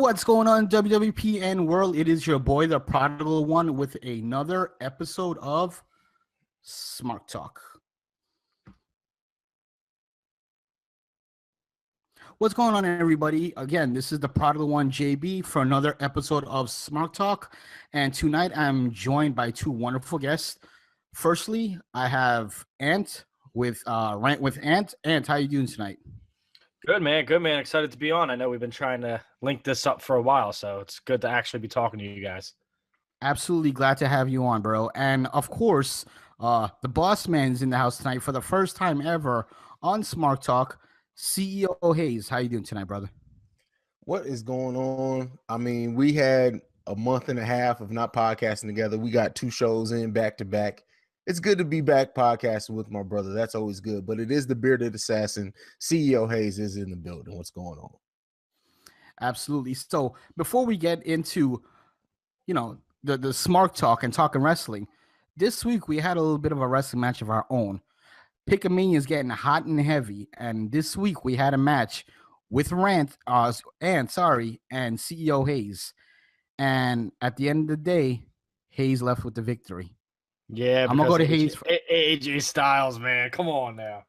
What's going on, WWPN world? It is your boy, the Prodigal One, with another episode of Smark Talk. What's going on, everybody? Again, this is the Prodigal One, JayB, for another episode of Smark Talk. And tonight, I'm joined by two wonderful guests. Firstly, I have Ant with RantWithAnt. Ant, how you doing tonight? Good, man. Good, man. Excited to be on. I know we've been trying to link this up for a while, so it's good to actually be talking to you guys. Absolutely glad to have you on, bro. And of course, the boss man is in the house tonight for the first time ever on Smark Talk. CEOHaize, how you doing tonight, brother? What is going on? I mean, we had a month and a half of not podcasting together. We got two shows in back to back. It's good to be back podcasting with my brother. That's always good. But it is the bearded assassin. CEOHaize is in the building. What's going on? Absolutely. So before we get into, the Smark Talk and talking wrestling, this week we had a little bit of a wrestling match of our own. Pickamania is getting hot and heavy, and this week we had a match with Ant and CEOHaize, and at the end of the day, Hayes left with the victory. Yeah, I'm gonna go to Hayes. AJ Styles, man, come on now.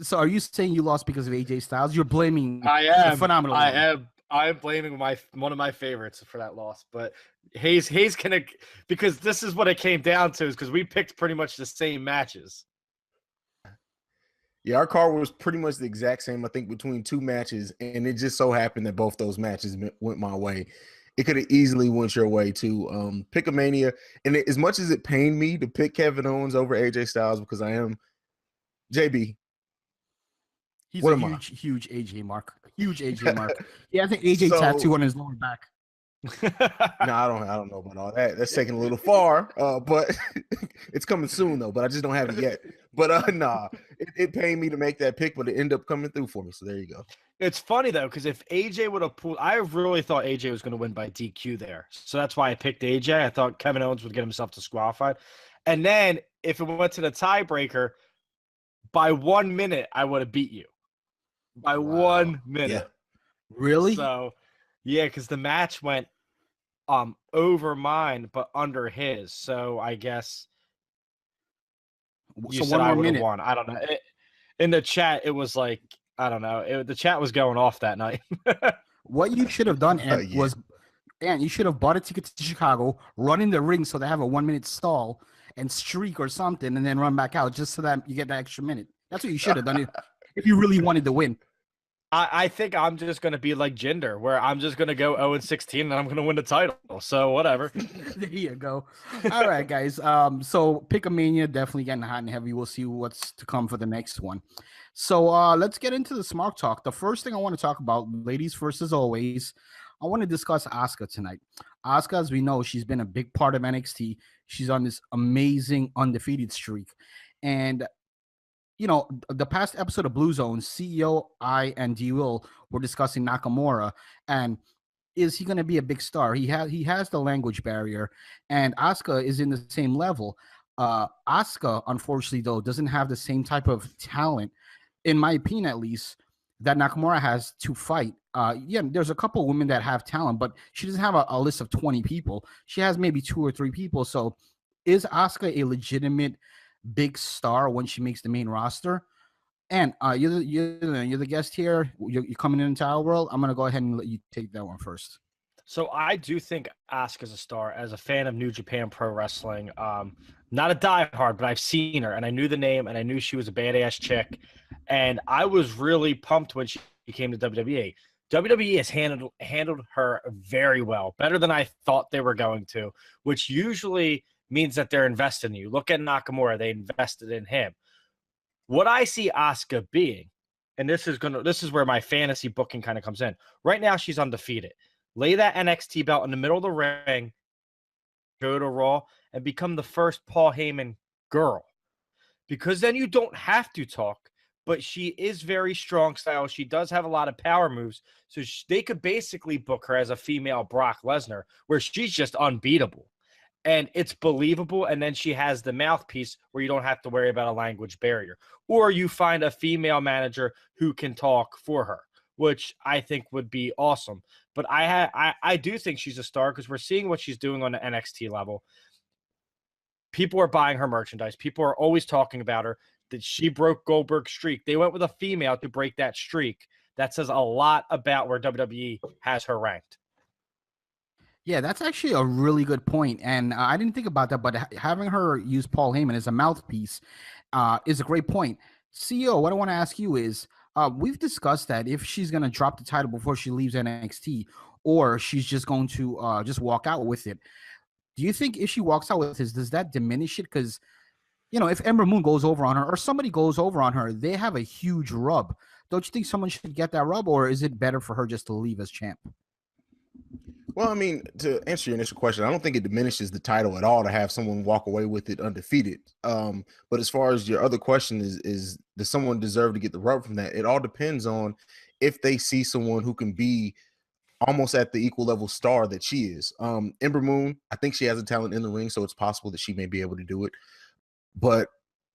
So, are you saying you lost because of AJ Styles? You're blaming. I am phenomenal. I'm blaming one of my favorites for that loss, but Hayes can, because this is what it came down to, is because we picked pretty much the same matches. Yeah, our card was pretty much the exact same, I think, between two matches, and it just so happened that both those matches went my way. It could have easily went your way too. Pickamania, and as much as it pained me to pick Kevin Owens over AJ Styles because I am JayB. He's a huge AJ mark. Huge AJ mark. Yeah, I think AJ tattoo on his lower back. No, I don't know about all that. That's taking a little far, but it's coming soon though. But I just don't have it yet. But it pained me to make that pick, but it ended up coming through for me. So there you go. It's funny though, because if AJ would have pulled, I really thought AJ was going to win by DQ there, so that's why I picked AJ. I thought Kevin Owens would get himself disqualified, and then if it went to the tiebreaker, by 1 minute I would have beat you. By 1 minute. Yeah. Really? So, yeah, because the match went over mine, but under his. So I guess you said I would have won. I don't know. In the chat, it was like, I don't know. The chat was going off that night. What you should have done, was you should have bought a ticket to Chicago, run in the ring so they have a 1 minute stall and streak or something, and then run back out just so that you get that extra minute. That's what you should have done if you really wanted to win. I think I'm just going to be like Jinder, where I'm just going to go 0-16 and I'm going to win the title. So whatever. There you go. All right, guys. So Pickamania definitely getting hot and heavy. We'll see what's to come for the next one. So let's get into the Smark Talk. The first thing I want to talk about, ladies first as always, I want to discuss Asuka tonight. Asuka, as we know, she's been a big part of NXT. She's on this amazing undefeated streak. And the past episode of Blue Zone, CEO, I, and D-Will were discussing Nakamura, and is he going to be a big star? He has the language barrier, and Asuka is in the same level. Asuka, unfortunately, though, doesn't have the same type of talent, in my opinion at least, that Nakamura has to fight. There's a couple women that have talent, but she doesn't have a list of 20 people. She has maybe 2 or 3 people. So is Asuka a legitimate big star when she makes the main roster? And you're the guest here. You're coming into our world. I'm gonna go ahead and let you take that one first. So I do think Asuka's a star. As a fan of New Japan Pro Wrestling, not a diehard, but I've seen her and I knew the name and I knew she was a badass chick. And I was really pumped when she came to WWE. WWE has handled her very well, better than I thought they were going to, which usually means that they're invested in you. Look at Nakamura; they invested in him. What I see Asuka being, and this is where my fantasy booking kind of comes in. Right now, she's undefeated. Lay that NXT belt in the middle of the ring, go to Raw, and become the first Paul Heyman girl, because then you don't have to talk. But she is very strong style. She does have a lot of power moves, so they could basically book her as a female Brock Lesnar, where she's just unbeatable. And it's believable, and then she has the mouthpiece where you don't have to worry about a language barrier. Or you find a female manager who can talk for her. which I think would be awesome. But I do think she's a star because we're seeing what she's doing on the NXT level. People are buying her merchandise. People are always talking about her, that she broke Goldberg's streak. They went with a female to break that streak. That says a lot about where WWE has her ranked. Yeah, that's actually a really good point, and I didn't think about that. But having her use Paul Heyman as a mouthpiece is a great point. CEO, what I want to ask you is, we've discussed that if she's going to drop the title before she leaves NXT, or she's just going to just walk out with it. Do you think if she walks out with this, does that diminish it? Because, you know, if Ember Moon goes over on her or somebody goes over on her, they have a huge rub. Don't you think someone should get that rub, or is it better for her just to leave as champ? Well, I mean, to answer your initial question, I don't think it diminishes the title at all to have someone walk away with it undefeated. But as far as your other question is does someone deserve to get the rub from that? It all depends on if they see someone who can be almost at the equal level star that she is. Ember Moon, I think she has a talent in the ring, so it's possible that she may be able to do it. But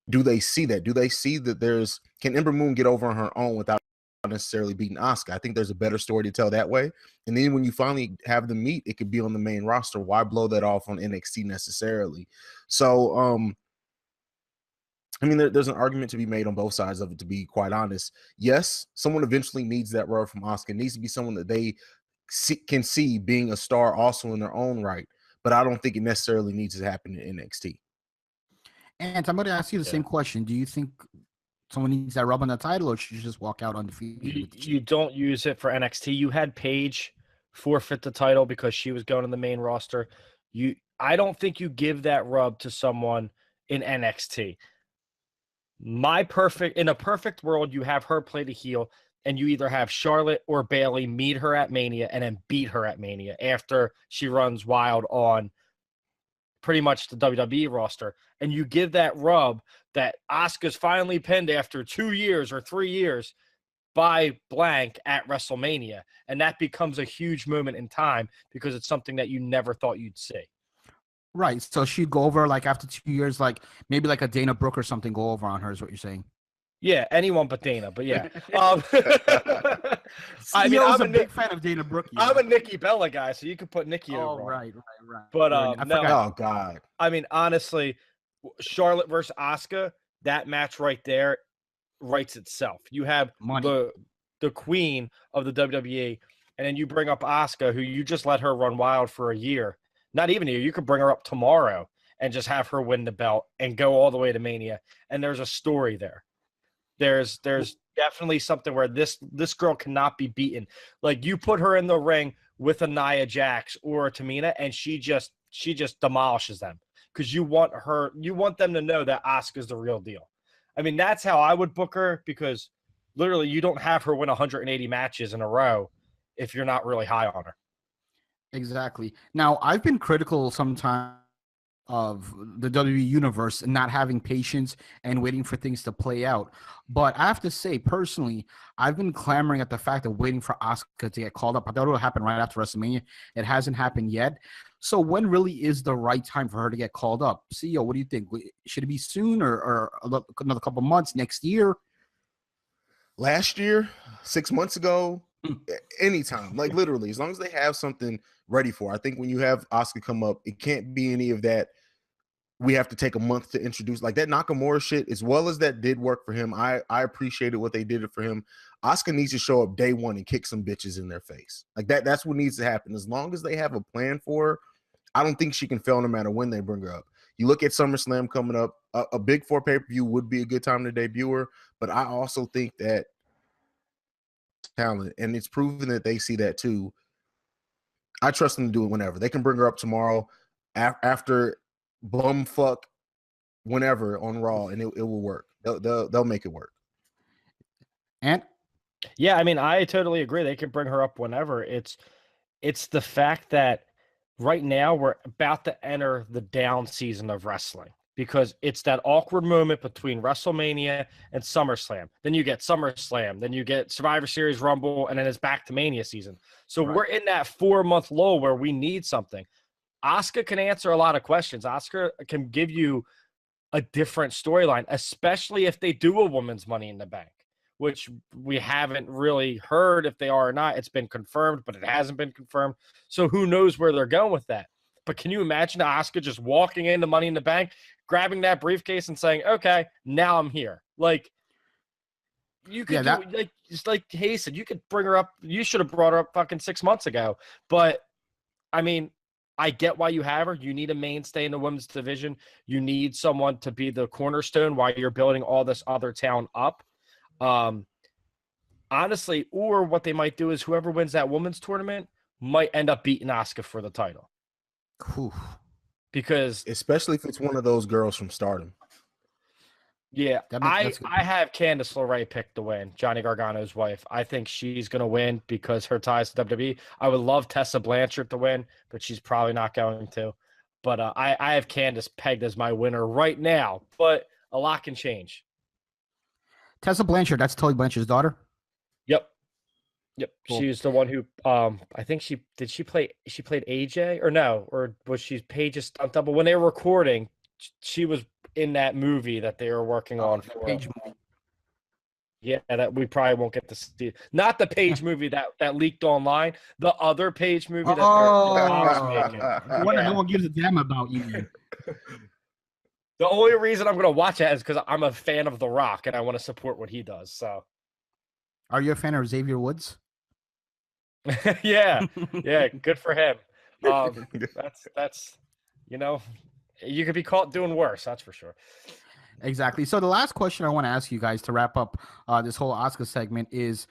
do they see that? Do they see that can Ember Moon get over on her own without necessarily beating Asuka? I think there's a better story to tell that way. And then when you finally have them meet, it could be on the main roster. Why blow that off on NXT necessarily? So, I mean, there's an argument to be made on both sides of it, to be quite honest. Yes, someone eventually needs that rub from Asuka. It needs to be someone that they can see being a star also in their own right. But I don't think it necessarily needs to happen in NXT. And I'm going to ask you the same question. Do you think someone needs that rub on the title, or should you just walk out undefeated? You don't use it for NXT. You had Paige forfeit the title because she was going to the main roster. I don't think you give that rub to someone in NXT. In a perfect world, you have her play the heel, and you either have Charlotte or Bayley meet her at Mania and then beat her at Mania after she runs wild on pretty much the WWE roster, and you give that rub that Asuka's finally pinned after 2 years or 3 years by blank at WrestleMania, and that becomes a huge moment in time because it's something that you never thought you'd see. Right, so she'd go over like after 2 years, like maybe like a Dana Brooke or something go over on her is what you're saying. Yeah, anyone but Dana, but yeah. I mean, I'm a big fan of Dana Brooke. I'm a Nikki Bella guy, so you could put Nikki over. Right. But no, oh God. I mean, honestly, Charlotte versus Asuka, that match right there writes itself. You have the queen of the WWE, and then you bring up Asuka, who you just let her run wild for a year. Not even a year. You could bring her up tomorrow and just have her win the belt and go all the way to Mania. And there's a story there. There's definitely something where this girl cannot be beaten. Like, you put her in the ring with a Nia Jax or a Tamina, and she just demolishes them because you want them to know that Asuka's the real deal. I mean, that's how I would book her, because literally you don't have her win 180 matches in a row if you're not really high on her. Exactly. Now, I've been critical sometimes of the WWE universe not having patience and waiting for things to play out. But I have to say, personally, I've been clamoring at the fact of waiting for Asuka to get called up. I thought it would happen right after WrestleMania. It hasn't happened yet. So when really is the right time for her to get called up? CEO, what do you think? Should it be soon or another couple months, next year? Last year, 6 months ago, anytime. Like, literally, as long as they have something ready for. I think when you have Asuka come up, it can't be any of that. We have to take a month to introduce, like that Nakamura shit, as well as that did work for him. I appreciated what they did for him. Asuka needs to show up day one and kick some bitches in their face. Like that's what needs to happen. As long as they have a plan for her, I don't think she can fail no matter when they bring her up. You look at SummerSlam coming up, a Big Four pay-per-view would be a good time to debut her, but I also think that talent, and it's proven that they see that too. I trust them to do it whenever. They can bring her up tomorrow after bumfuck whenever on Raw, and it will work. They'll make it work. And yeah, I mean, I totally agree. They can bring her up whenever. It's the fact that right now we're about to enter the down season of wrestling, because it's that awkward moment between WrestleMania and SummerSlam. Then you get SummerSlam, then you get Survivor Series, Rumble, and then it's back to Mania season. So We're in that 4-month lull where we need something. Asuka can answer a lot of questions. Asuka can give you a different storyline, especially if they do a women's Money in the Bank. which we haven't really heard if they are or not. It's been confirmed, but it hasn't been confirmed. So who knows where they're going with that? But can you imagine Asuka just walking into Money in the Bank, grabbing that briefcase and saying, okay, now I'm here? Like, you could like, just like Hayes said, you could bring her up. You should have brought her up fucking 6 months ago. But I mean, I get why you have her. You need a mainstay in the women's division. You need someone to be the cornerstone while you're building all this other talent up. Honestly, or what they might do is whoever wins that women's tournament might end up beating Asuka for the title. Whew. Because especially if it's one of those girls from Stardom. Yeah, I have Candice LeRae picked to win, Johnny Gargano's wife. I think she's going to win because her ties to WWE. I would love Tessa Blanchard to win, but she's probably not going to. But I have Candice pegged as my winner right now, but a lot can change. Tessa Blanchard, that's Tully Blanchard's daughter? Yep. Cool. She's the one who I think she played AJ or no, or was she Paige's stunt double? When they were recording, she was in that movie that they were working on for Paige movie. Yeah, that we probably won't get to see. Not the Paige movie that leaked online, the other Paige movie that they're making. No one gives a damn about you. The only reason I'm going to watch it is because I'm a fan of The Rock and I want to support what he does. So, are you a fan of Xavier Woods? yeah, good for him. That's you could be caught doing worse. That's for sure. Exactly. So the last question I want to ask you guys to wrap up this whole Asuka segment is,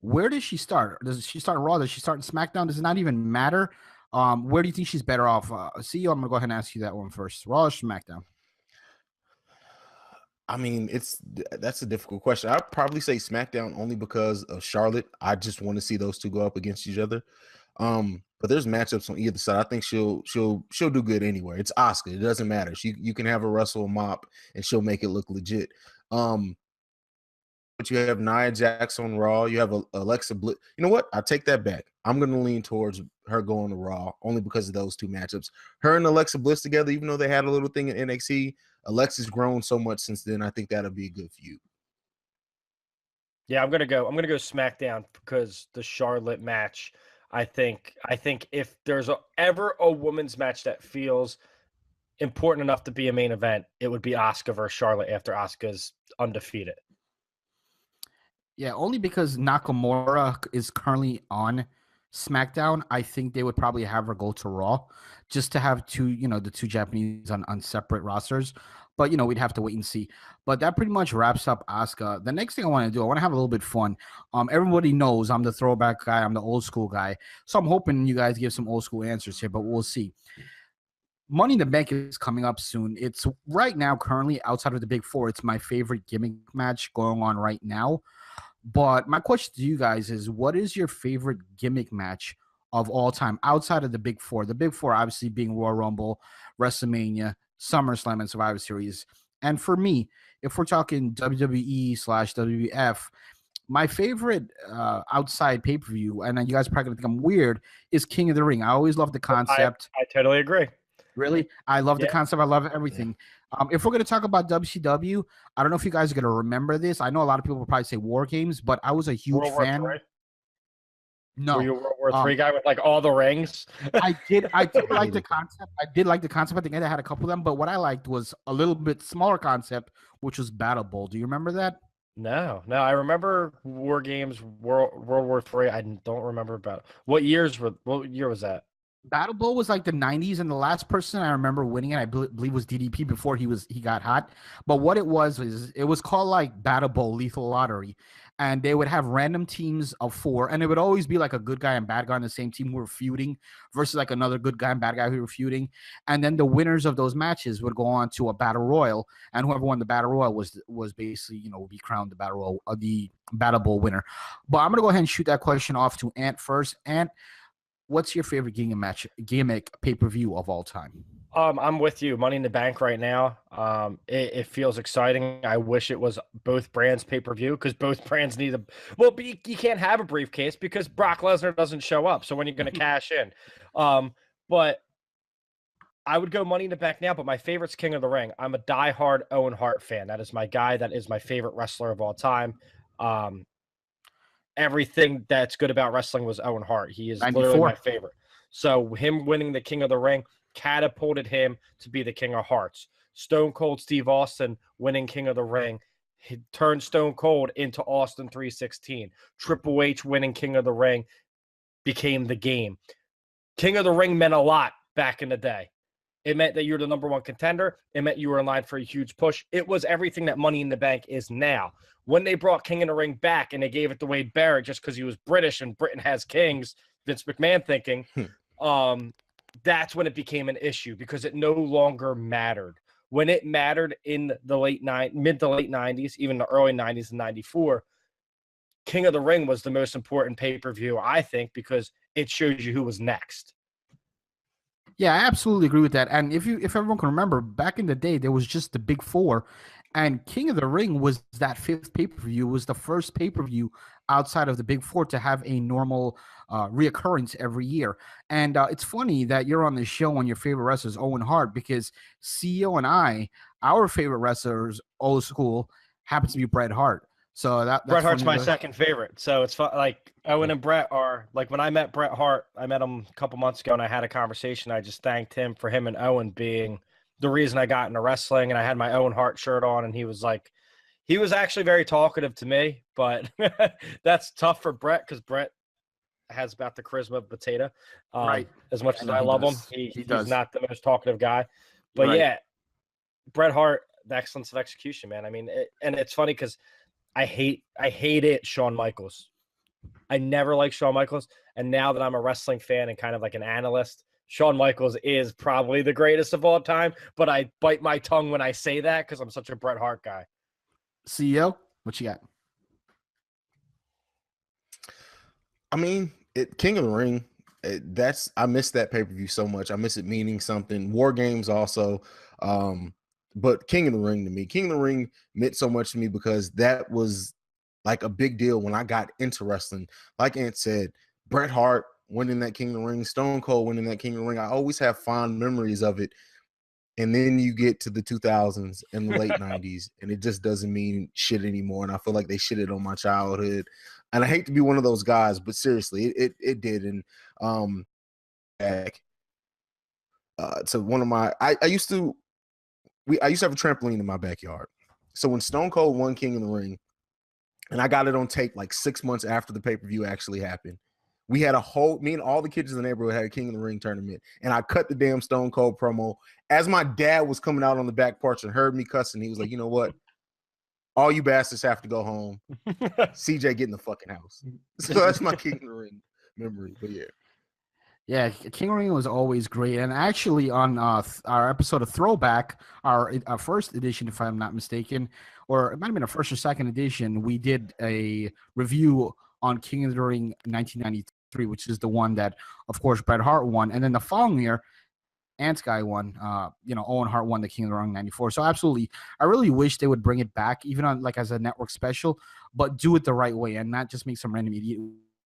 where does she start? Does she start Raw? Does she start in SmackDown? Does it not even matter? Where do you think she's better off? CEO, I'm going to go ahead and ask you that one first. Raw or SmackDown? I mean, that's a difficult question. I'd probably say SmackDown only because of Charlotte. I just want to see those two go up against each other. But there's matchups on either side. I think she'll do good anywhere. It's Asuka. It doesn't matter. You can have her wrestle a mop and she'll make it look legit. But you have Nia Jax on Raw. You have Alexa Bliss. You know what? I take that back. I'm going to lean towards her going to Raw only because of those two matchups. Her and Alexa Bliss together, even though they had a little thing in NXT, Alexa's grown so much since then. I think that'll be a good feud. Yeah, I'm gonna go SmackDown because the Charlotte match. I think if there's ever a women's match that feels important enough to be a main event, it would be Asuka versus Charlotte after Asuka's undefeated. Yeah, only because Nakamura is currently on SmackDown. I think they would probably have her go to Raw just to have the two Japanese on separate rosters. But, we'd have to wait and see. But that pretty much wraps up Asuka. The next thing I want to do, I want to have a little bit of fun. Everybody knows I'm the throwback guy. I'm the old school guy. So I'm hoping you guys give some old school answers here, but we'll see. Money in the Bank is coming up soon. It's right now, currently, outside of the Big Four, it's my favorite gimmick match going on right now. But my question to you guys is, what is your favorite gimmick match of all time outside of the Big Four? The Big Four obviously being Royal Rumble, WrestleMania, SummerSlam, and Survivor Series. And for me, if we're talking WWE/WWF, my favorite outside pay-per-view, and you guys are probably going to think I'm weird, is King of the Ring. I always love the concept. I totally agree. Really? I love the concept. I love everything. If we're going to talk about WCW, I don't know if you guys are going to remember this. I know a lot of people will probably say War Games, but I was a huge fan. No. Were you a World War III guy with like all the rings? I did like the concept. I did like the concept. I think I had a couple of them, but what I liked was a little bit smaller concept, which was Battle Bowl. Do you remember that? No. I remember War Games, World War III. I don't remember about what year was that? Battle Bowl was like the 90s, and the last person I remember winning it, I believe, was DDP before he got hot. But what it was it was called like Battle Bowl Lethal Lottery, and they would have random teams of 4, and it would always be like a good guy and bad guy on the same team who were feuding versus like another good guy and bad guy who were feuding, and then the winners of those matches would go on to a Battle Royal, and whoever won the Battle Royal was basically would be crowned the the Battle Bowl winner. But I'm gonna go ahead and shoot that question off to Ant first. Ant, what's your favorite gimmick pay-per-view of all time? I'm with you. Money in the Bank right now. It feels exciting. I wish it was both brands pay-per-view because both brands need you can't have a briefcase because Brock Lesnar doesn't show up. So when you're going to cash in, but I would go Money in the Bank now. But my favorite's King of the Ring. I'm a diehard Owen Hart fan. That is my guy. That is my favorite wrestler of all time. Everything that's good about wrestling was Owen Hart. He is 94. literally my favorite. So him winning the King of the Ring catapulted him to be the King of Hearts. Stone Cold Steve Austin winning King of the Ring, he turned Stone Cold into Austin 316. Triple H winning King of the Ring became the game. King of the Ring meant a lot back in the day. It meant that you're the number one contender. It meant you were in line for a huge push. It was everything that Money in the Bank is now. When they brought King of the Ring back and they gave it to Wade Barrett just because he was British and Britain has kings, Vince McMahon thinking, that's when it became an issue because it no longer mattered. When it mattered in the mid to late 90s, even the early 90s and 94, King of the Ring was the most important pay-per-view, I think, because it shows you who was next. Yeah, I absolutely agree with that. And if everyone can remember, back in the day, there was just the big four, and King of the Ring was that fifth pay-per-view. It was the first pay-per-view outside of the big four to have a normal reoccurrence every year. And it's funny that you're on the show on your favorite wrestlers, Owen Hart, because CEO and I, our favorite wrestlers, old school, happens to be Bret Hart. So that's Bret Hart's my second favorite. So it's fun. Like Owen and Bret are like when I met Bret Hart, I met him a couple months ago and I had a conversation. I just thanked him for him and Owen being the reason I got into wrestling. And I had my Owen Hart shirt on and he was actually very talkative to me, but that's tough for Bret because Bret has about the charisma of a potato. Right. As much as I love him, he's not the most talkative guy. But yeah, Bret Hart, the excellence of execution, man. I mean, and it's funny because I hate it, Shawn Michaels. I never liked Shawn Michaels. And now that I'm a wrestling fan and kind of like an analyst, Shawn Michaels is probably the greatest of all time. But I bite my tongue when I say that because I'm such a Bret Hart guy. CEO, what you got? I mean, King of the Ring, I miss that pay-per-view so much. I miss it meaning something. War Games also. But King of the Ring to me, King of the Ring meant so much to me because that was like a big deal when I got into wrestling. Like Ant said, Bret Hart winning that King of the Ring, Stone Cold winning that King of the Ring. I always have fond memories of it. And then you get to the 2000s and the late 90s, and it just doesn't mean shit anymore. And I feel like they shitted on my childhood. And I hate to be one of those guys, but seriously, it did. And back to one of my I used to have a trampoline in my backyard. So when Stone Cold won King of the Ring, and I got it on tape like 6 months after the pay-per-view actually happened, we had me and all the kids in the neighborhood had a King of the Ring tournament. And I cut the damn Stone Cold promo as my dad was coming out on the back porch and heard me cussing. He was like, you know what? All you bastards have to go home. CJ, get in the fucking house. So that's my King of the Ring memory. But yeah. Yeah, King of the Ring was always great. And actually on our episode of Throwback, our first edition, if I'm not mistaken, or it might have been a first or second edition, we did a review on King of the Ring 1993, which is the one that, of course, Bret Hart won. And then the following year, Ant Guy won. Owen Hart won the King of the Ring 94. So absolutely, I really wish they would bring it back, even on like as a network special, but do it the right way and not just make some random idiot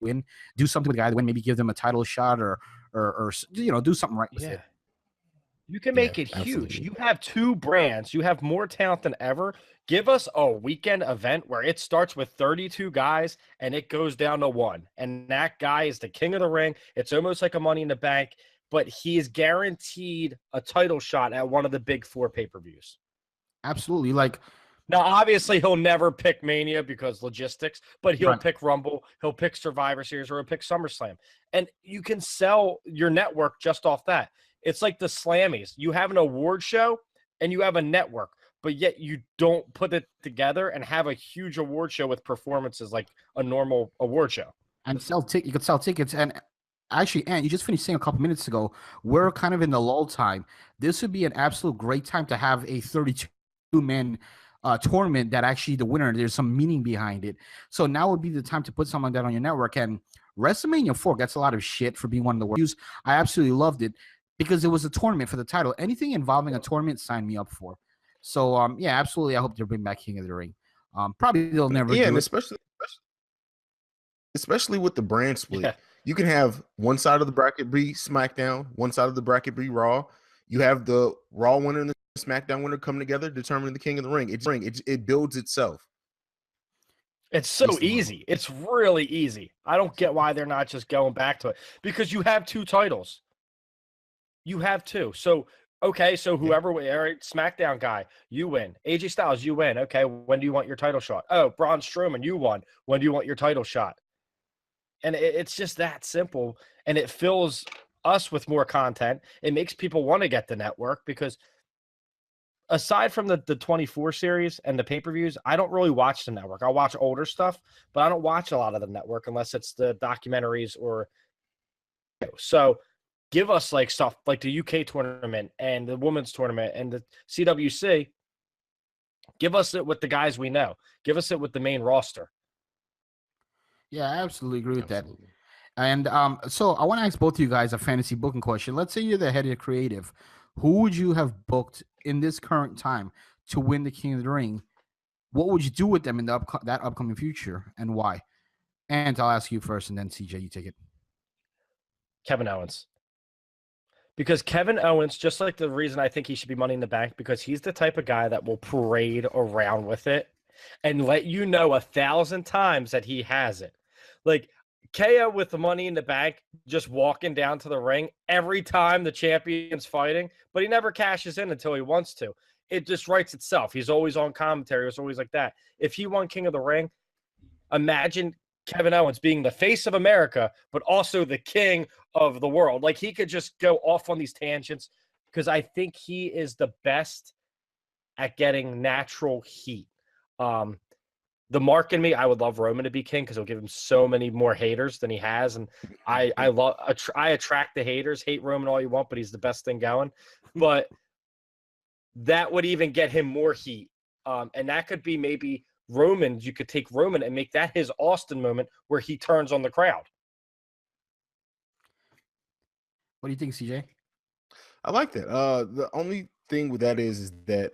win. Do something with the guy that win. Maybe give them a title shot or do something right with it. You can make it huge. You have two brands. You have more talent than ever. Give us a weekend event where it starts with 32 guys and it goes down to one. And that guy is the King of the Ring. It's almost like a Money in the Bank, but he is guaranteed a title shot at one of the big four pay-per-views. Absolutely. Like, now, obviously, he'll never pick Mania because logistics, but he'll pick Rumble, he'll pick Survivor Series, or he'll pick SummerSlam. And you can sell your network just off that. It's like the Slammies. You have an award show and you have a network, but yet you don't put it together and have a huge award show with performances like a normal award show. And you could sell tickets. And actually, Ant, you just finished saying a couple minutes ago, we're kind of in the lull time. This would be an absolute great time to have a 32-man tournament that actually the winner, there's some meaning behind it. So now would be the time to put something like that on your network. And WrestleMania 4 gets a lot of shit for being one of the worst. I absolutely loved it because it was a tournament for the title. Anything involving a tournament, sign me up for. So, yeah, absolutely. I hope they'll bring back King of the Ring. Probably they'll never do and it. especially with the brand split. Yeah. You can have one side of the bracket be SmackDown, one side of the bracket be Raw. You have the Raw winner and the SmackDown winner come together, determining the King of the Ring. It builds itself. It's so easy. It's really easy. I don't get why they're not just going back to it, because you have 2 titles. You have 2. So, okay, so whoever, all right, SmackDown guy, you win. AJ Styles, you win. Okay, when do you want your title shot? Oh, Braun Strowman, you won. When do you want your title shot? And it's just that simple, and it fills us with more content. It makes people want to get the network, because aside from the 24 series and the pay-per-views, I don't really watch the network. I watch older stuff, but I don't watch a lot of the network unless it's the documentaries or so. Give us like stuff like the UK tournament and the women's tournament and the CWC. Give us it with the guys we know. Give us it with the main roster. Yeah, I absolutely agree with that. And so I want to ask both of you guys a fantasy booking question. Let's say you're the head of creative. Who would you have booked in this current time to win the King of the Ring? What would you do with them in that upcoming future, and why? And I'll ask you first, and then CJ, you take it. Kevin Owens. Because Kevin Owens, just like the reason I think he should be Money in the Bank, because he's the type of guy that will parade around with it and let you know 1,000 times that he has it. Like KO with the Money in the Bank, just walking down to the ring every time the champion's fighting, but he never cashes in until he wants to. It just writes itself. He's always on commentary. It's always like that. If he won King of the Ring, imagine Kevin Owens being the face of America, but also the king of the world. Like, he could just go off on these tangents, because I think he is the best at getting natural heat. The mark in me, I would love Roman to be king, because he'll give him so many more haters than he has. And I attract the haters. Hate Roman all you want, but he's the best thing going. But that would even get him more heat. And that could be maybe Roman. You could take Roman and make that his Austin moment where he turns on the crowd. What do you think, CJ? I like that. The only thing with that is that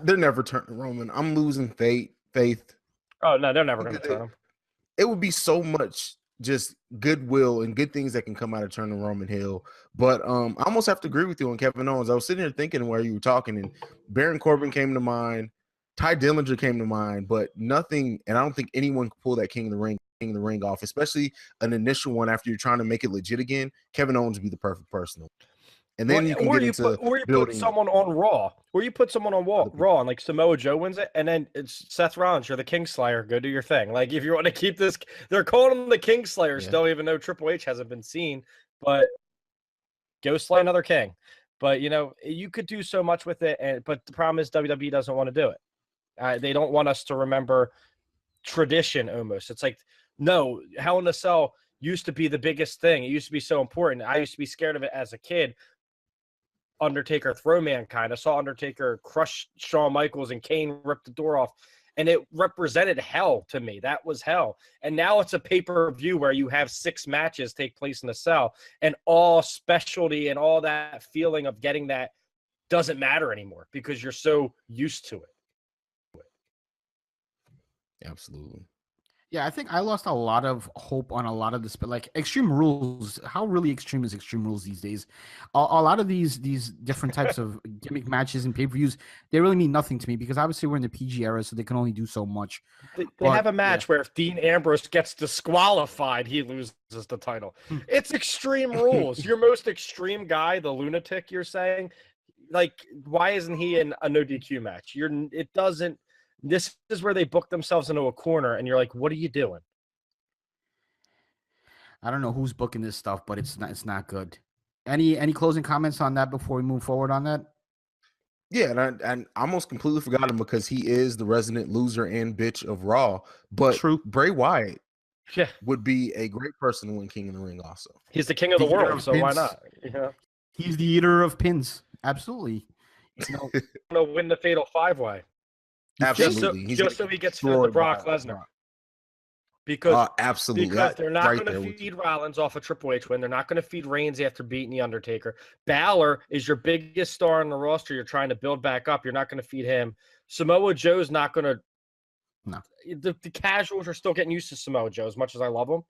they're never turning Roman. I'm losing faith. Oh, no, they're never going to turn him. It would be so much just goodwill and good things that can come out of turning Roman Hill. But I almost have to agree with you on Kevin Owens. I was sitting here thinking while you were talking, and Baron Corbin came to mind. Ty Dillinger came to mind, but nothing, and I don't think anyone could pull that King of the Ring off, especially an initial one after you're trying to make it legit again. Kevin Owens would be the perfect person. And then you can get into put someone on Raw, or you put someone on Raw, and like Samoa Joe wins it, and then it's Seth Rollins. You're the Kingslayer. Go do your thing. Like, if you want to keep this, they're calling him the Kingslayer still, even though Triple H hasn't been seen. But go slay another king. But you could do so much with it. But the problem is WWE doesn't want to do it. They don't want us to remember tradition. Almost, it's like, no, Hell in a Cell used to be the biggest thing. It used to be so important. I used to be scared of it as a kid. Undertaker throw mankind. I saw Undertaker crush Shawn Michaels and Kane rip the door off, and it represented hell to me. That was hell. And now it's a pay-per-view where you have 6 matches take place in the cell, and all specialty and all that feeling of getting that doesn't matter anymore because you're so used to it. Absolutely. Yeah, I think I lost a lot of hope on a lot of this, but like Extreme Rules, how really extreme is Extreme Rules these days? A lot of these different types of gimmick matches and pay-per-views, they really mean nothing to me because obviously we're in the PG era, so they can only do so much. They have a match where if Dean Ambrose gets disqualified, he loses the title. It's Extreme Rules. Your most extreme guy, the lunatic you're saying, like, why isn't he in a no DQ match? It doesn't. This is where they book themselves into a corner, and you're like, "What are you doing?" I don't know who's booking this stuff, but it's not good. Any closing comments on that before we move forward on that? Yeah, and I almost completely forgot him because he is the resident loser and bitch of Raw. But True. Bray Wyatt would be a great person to win King of the Ring also. He's the king of the world, so why not? Yeah. He's the eater of pins. Absolutely. No, win the Fatal 5-Way. Absolutely. Just so he gets filled with Brock Lesnar. Because absolutely. Because they're not going to feed Rollins off a Triple H win. They're not going to feed Reigns after beating The Undertaker. Balor is your biggest star on the roster. You're trying to build back up. You're not going to feed him. Samoa Joe's not going to. No. The casuals are still getting used to Samoa Joe as much as I love him.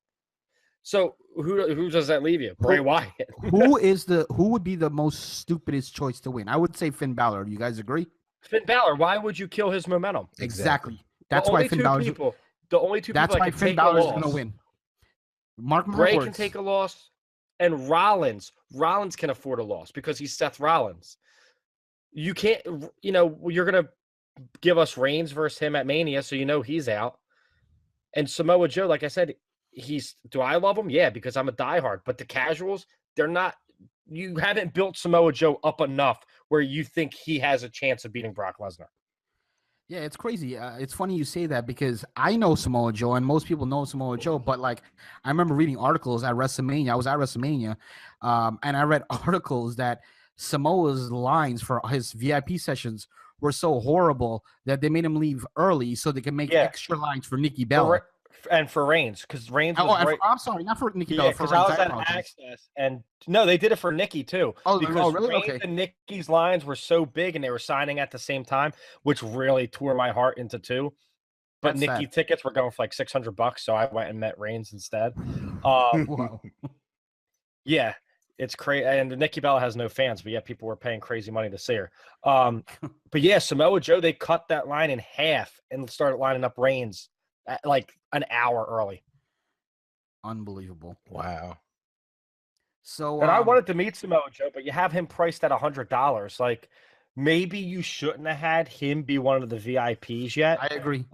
So who does that leave you? Bray Wyatt. who would be the most stupidest choice to win? I would say Finn Balor. Do you guys agree? Finn Balor. Why would you kill his momentum? Exactly. That's why Finn Balor. The only two That's people why that can Finn take a Balor is loss. going to win. Mark my Bray words. can take a loss, and Rollins can afford a loss because he's Seth Rollins. You can't, you're going to give us Reigns versus him at Mania, so he's out. And Samoa Joe, like I said, do I love him? Yeah, because I'm a diehard. But the casuals, they're not. You haven't built Samoa Joe up enough where you think he has a chance of beating Brock Lesnar. Yeah, it's crazy. It's funny you say that because I know Samoa Joe and most people know Samoa Joe, but like I remember reading articles at WrestleMania. I was at WrestleMania, and I read articles that Samoa's lines for his VIP sessions were so horrible that they made him leave early so they can make extra lines for Nikki Bella. And for Reigns, because Reigns was right. I'm sorry, not for Nikki Yeah, Bella. because I was at Access, and no, they did it for Nikki too. Because really? Reigns Okay. and Nikki's lines were so big, and they were signing at the same time, which really tore my heart into two. But That's Nikki sad. tickets were going for like $600, so I went and met Reigns instead. Wow. Yeah, it's crazy, and Nikki Bella has no fans, but yet people were paying crazy money to see her. But yeah, Samoa Joe, they cut that line in half and started lining up Reigns at like an hour early. Unbelievable. Wow. So and I wanted to meet Samoa Joe, but you have him priced at $100. Like maybe you shouldn't have had him be one of the VIPs yet. I agree.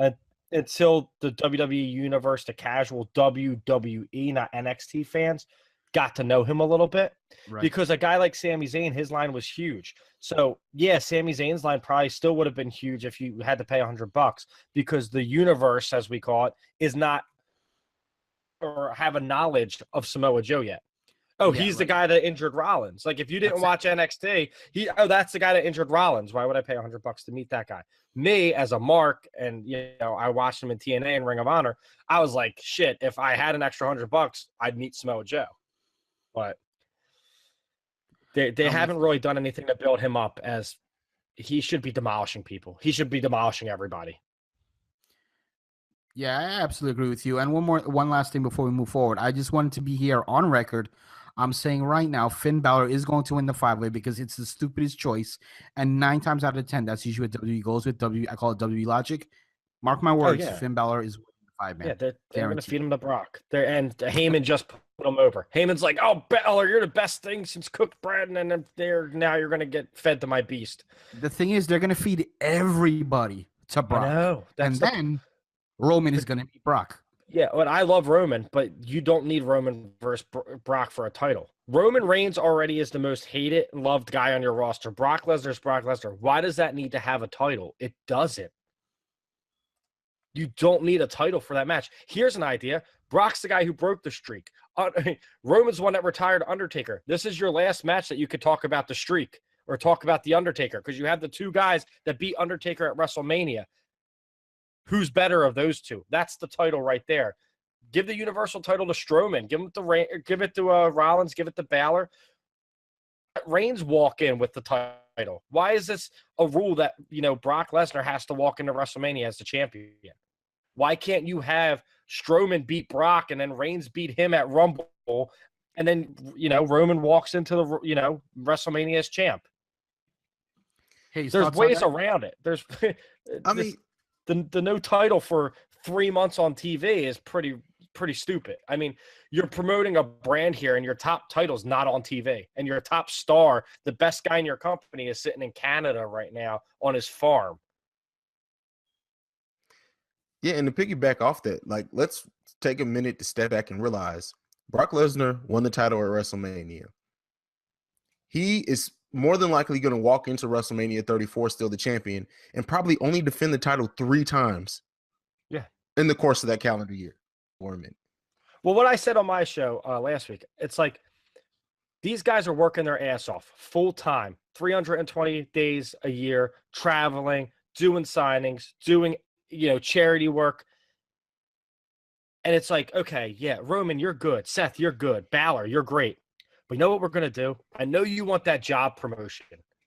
Until the WWE Universe, the casual WWE, not NXT fans, got to know him a little bit. Right. Because a guy like Sami Zayn, his line was huge. So yeah, Sami Zayn's line probably still would have been huge if you had to pay $100 because the universe, as we call it, is not or have a knowledge of Samoa Joe yet. Oh, he's the guy that injured Rollins. Like if you didn't watch NXT, that's the guy that injured Rollins. Why would I pay $100 to meet that guy? Me as a mark, and I watched him in TNA and Ring of Honor. I was like, shit. If I had an extra $100, I'd meet Samoa Joe. But they haven't really done anything to build him up as he should be demolishing people. He should be demolishing everybody. Yeah, I absolutely agree with you. And one last thing before we move forward. I just wanted to be here on record. I'm saying right now, Finn Balor is going to win the 5-way because it's the stupidest choice. And 9 times out of 10, that's usually what WWE goes with. I call it WWE logic. Mark my words, Finn Balor is winning the 5-man. Yeah, they're going to feed him to Brock. And Heyman just put him over. Heyman's like, oh, Balor, you're the best thing since cooked bread. And then now you're going to get fed to my beast. The thing is, they're going to feed everybody to Brock. I know. Then Roman is going to beat Brock. Yeah, but I love Roman, but you don't need Roman versus Brock for a title. Roman Reigns already is the most hated and loved guy on your roster. Brock Lesnar's Brock Lesnar. Why does that need to have a title? It doesn't. You don't need a title for that match. Here's an idea. Brock's the guy who broke the streak. Roman's the one that retired Undertaker. This is your last match that you could talk about the streak or talk about the Undertaker because you have the two guys that beat Undertaker at WrestleMania. Who's better of those two? That's the title right there. Give the Universal title to Strowman. Give it to Rollins. Give it to Balor. Let Reigns walk in with the title. Why is this a rule that Brock Lesnar has to walk into WrestleMania as the champion? Why can't you have Strowman beat Brock and then Reigns beat him at Rumble, and then Roman walks into the WrestleMania as champ? Hey, there's ways around it. There's the no title for 3 months on TV is pretty stupid. I mean, you're promoting a brand here and your top title's not on TV. And your top star, the best guy in your company, is sitting in Canada right now on his farm. Yeah, and to piggyback off that, like, let's take a minute to step back and realize Brock Lesnar won the title at WrestleMania. He is more than likely going to walk into WrestleMania 34 still the champion and probably only defend the title 3 times. Yeah. In the course of that calendar year. Well, what I said on my show last week, it's like these guys are working their ass off full time, 320 days a year, traveling, doing signings, doing, charity work. And it's like, okay, yeah, Roman, you're good. Seth, you're good. Balor, you're great. But you know what we're going to do? I know you want that job promotion.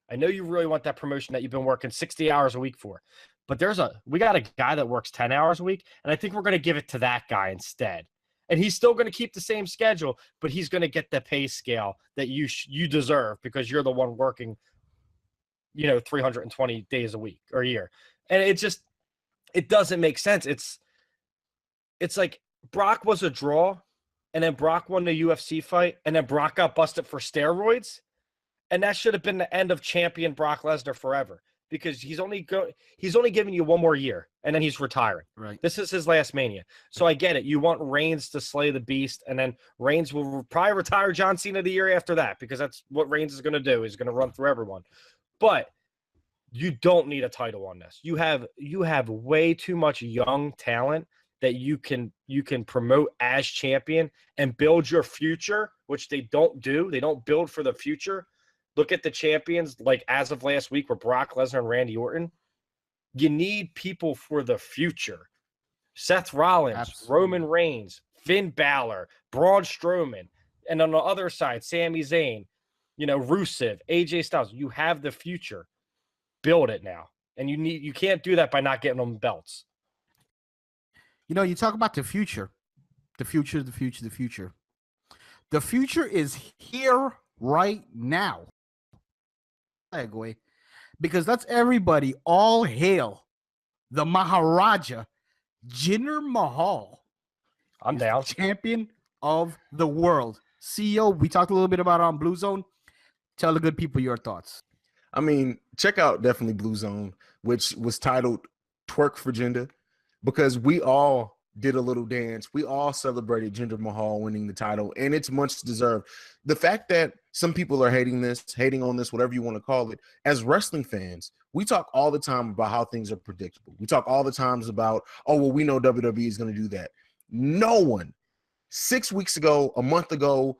I know you really want that promotion that you've been working 60 hours a week for. But we got a guy that works 10 hours a week, and I think we're going to give it to that guy instead. And he's still going to keep the same schedule, but he's going to get the pay scale that you deserve because you're the one working, 320 days a week or a year. And it doesn't make sense. it's like Brock was a draw, and then Brock won the UFC fight, and then Brock got busted for steroids, and that should have been the end of champion Brock Lesnar forever, because he's only giving you one more year, and then he's retiring. Right. This is his last Mania. So I get it. You want Reigns to slay the beast, and then Reigns will probably retire John Cena the year after that, because that's what Reigns is going to do. He's going to run through everyone. But you don't need a title on this. You have way too much young talent that you can promote as champion and build your future, which they don't do. They don't build for the future. Look at the champions, like as of last week, were Brock Lesnar and Randy Orton. You need people for the future. Seth Rollins, Absolutely. Roman Reigns, Finn Balor, Braun Strowman, and on the other side, Sami Zayn, Rusev, AJ Styles. You have the future. Build it now. And you can't do that by not getting them belts. You talk about the future. The future. The future is here right now. Segue, because that's everybody. All hail the Maharaja, Jinder Mahal. I'm down. Champion of the world. CEO, we talked a little bit about on Blue Zone. Tell the good people your thoughts. I mean, check out definitely Blue Zone, which was titled Twerk for Jinder, because we all did a little dance. We all celebrated Jinder Mahal winning the title, and it's much deserved. The fact that some people are hating on this, whatever you want to call it, as wrestling fans, we talk all the time about how things are predictable. We talk all the times about, oh, well, we know WWE is going to do that. No one 6 weeks ago, a month ago,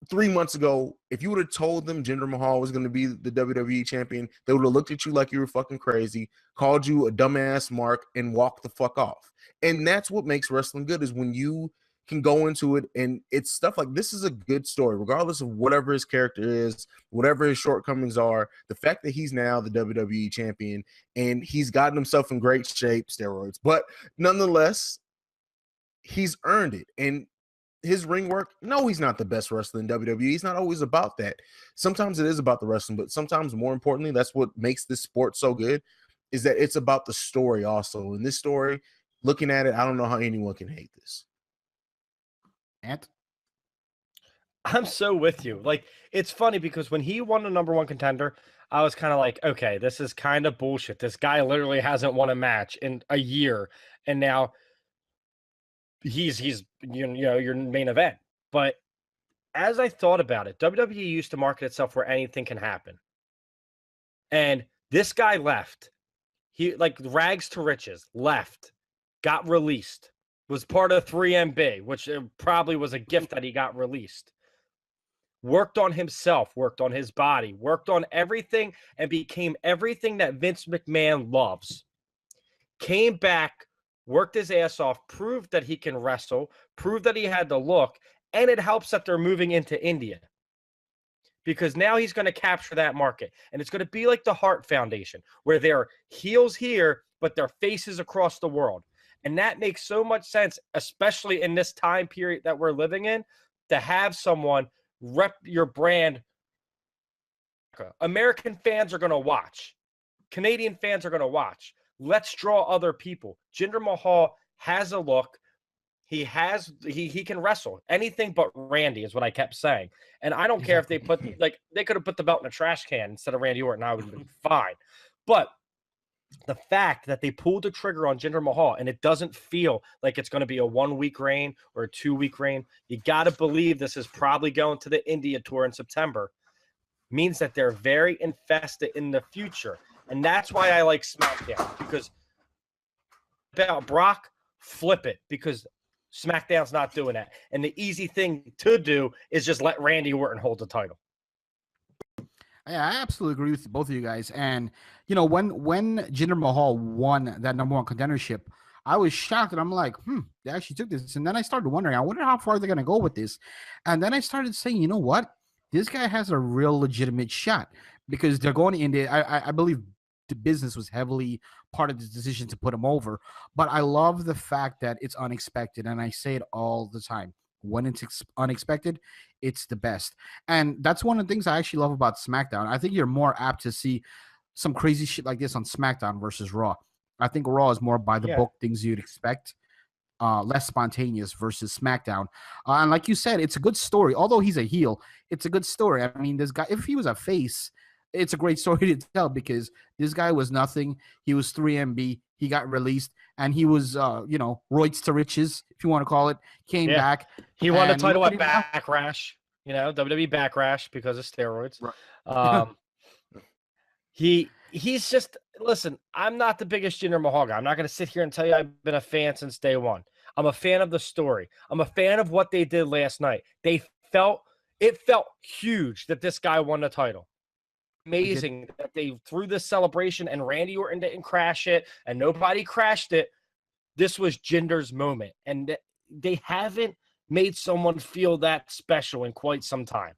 3 months ago, if you would have told them Jinder Mahal was going to be the WWE champion, they would have looked at you like you were fucking crazy, called you a dumbass mark, and walked the fuck off. And that's what makes wrestling good, is when you can go into it and it's stuff like this is a good story, regardless of whatever his character is, whatever his shortcomings are. The fact that he's now the WWE champion and he's gotten himself in great shape, steroids, but nonetheless, he's earned it. And his ring work, no, he's not the best wrestler in WWE. He's not always about that. Sometimes it is about the wrestling, but sometimes more importantly, that's what makes this sport so good, is that it's about the story also. In this story, looking at it, I don't know how anyone can hate this. Ant? I'm so with you. Like, it's funny because when he won the number one contender, I was kind of like, okay, this is kind of bullshit. This guy literally hasn't won a match in a year, and now he's your main event. But as I thought about it, WWE used to market itself where anything can happen. And this guy left. He, like, rags to riches, left, got released, was part of 3MB, which probably was a gift that he got released. Worked on himself, worked on his body, worked on everything, and became everything that Vince McMahon loves. Came back, worked his ass off, proved that he can wrestle, proved that he had the look, and it helps that they're moving into India. Because now he's going to capture that market. And it's going to be like the Hart Foundation, where they're heels here, but they're faces across the world. And that makes so much sense, especially in this time period that we're living in, to have someone rep your brand. American fans are going to watch. Canadian fans are going to watch. Let's draw other people. Jinder Mahal has a look. He can wrestle. Anything but Randy is what I kept saying. And I don't care if they put, like, they could have put the belt in a trash can instead of Randy Orton. I would have been fine. But the fact that they pulled the trigger on Jinder Mahal and it doesn't feel like it's going to be a 1 week reign or a 2 week reign, you got to believe this is probably going to the India tour in September, means that they're very invested in the future. And that's why I like SmackDown, because about Brock, flip it, because SmackDown's not doing that. And the easy thing to do is just let Randy Orton hold the title. Yeah, I absolutely agree with both of you guys. And, when Jinder Mahal won that number one contendership, I was shocked, and I'm like, they actually took this. And then I started wondering, I wonder how far they're going to go with this. And then I started saying, you know what? This guy has a real legitimate shot, because they're going to India. I believe the business was heavily part of the decision to put him over. But I love the fact that it's unexpected. And I say it all the time. When it's unexpected, it's the best. And that's one of the things I actually love about SmackDown. I think you're more apt to see some crazy shit like this on SmackDown versus Raw. I think Raw is more by the book, things you'd expect. less spontaneous versus SmackDown. And like you said, it's a good story. Although he's a heel, it's a good story. I mean, this guy, if he was a face, it's a great story to tell because this guy was nothing. He was 3MB. He got released, and he was, roids to riches, if you want to call it. Came back. He won the title at Backlash. WWE Backlash because of steroids. Right. He's just, listen, I'm not the biggest Jinder Mahal guy. I'm not going to sit here and tell you I've been a fan since day one. I'm a fan of the story. I'm a fan of what they did last night. It felt huge that this guy won the title. Amazing that they threw this celebration and Randy Orton didn't crash it and nobody crashed it. This was Jinder's moment. And they haven't made someone feel that special in quite some time.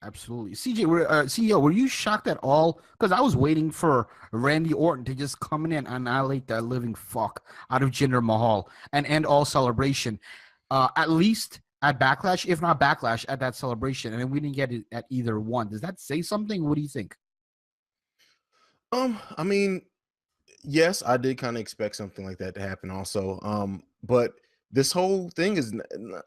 Absolutely. CEO, were you shocked at all? Because I was waiting for Randy Orton to just come in and annihilate that living fuck out of Jinder Mahal and end all celebration. At least at Backlash, if not Backlash, at that celebration. And we didn't get it at either one. Does that say something? What do you think? I mean, yes, I did kind of expect something like that to happen also. But this whole thing is,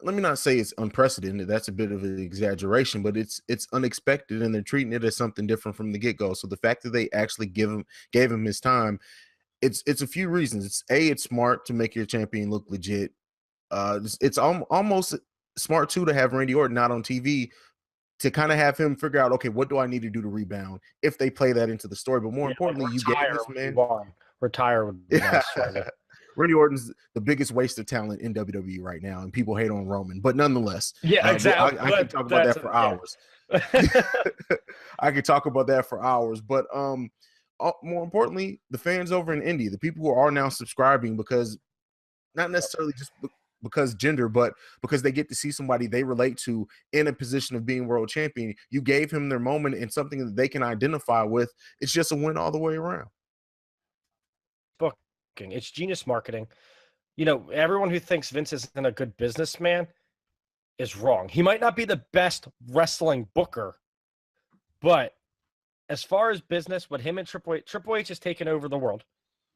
let me not say it's unprecedented. That's a bit of an exaggeration, but it's unexpected, and they're treating it as something different from the get-go. So the fact that they actually gave him his time, it's a few reasons. It's smart to make your champion look legit. It's almost smart too to have Randy Orton not on TV to kind of have him figure out, okay, what do I need to do to rebound if they play that into the story. But more importantly, you gave this man retire would be nice. Randy Orton's the biggest waste of talent in WWE right now, and people hate on Roman. But nonetheless, exactly. I could talk about that for hours. I could talk about that for hours. But more importantly, the fans over in India, the people who are now subscribing, because not necessarily just because Jinder, but because they get to see somebody they relate to in a position of being world champion. You gave him their moment and something that they can identify with. It's just a win all the way around. It's genius marketing. Everyone who thinks Vince isn't a good businessman is wrong. He might not be the best wrestling booker, but as far as business, what him and Triple H has taken over the world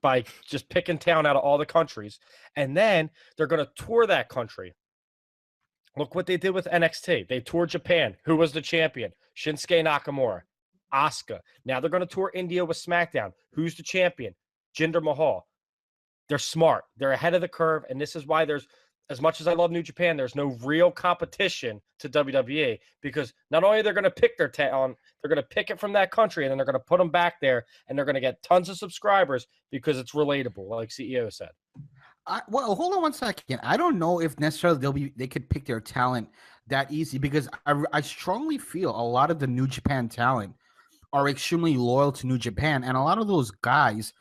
by just picking town out of all the countries, and then they're going to tour that country. Look what they did with NXT. They toured Japan. Who was the champion? Shinsuke Nakamura. Asuka. Now they're going to tour India with SmackDown. Who's the champion? Jinder Mahal. They're smart. They're ahead of the curve, and this is why there's, as much as I love New Japan, there's no real competition to WWE, because not only they're going to pick their talent, they're going to pick it from that country, and then they're going to put them back there, and they're going to get tons of subscribers because it's relatable, like CEO said. Well, hold on one second. I don't know if necessarily they could pick their talent that easy, because I strongly feel a lot of the New Japan talent are extremely loyal to New Japan, and a lot of those guys,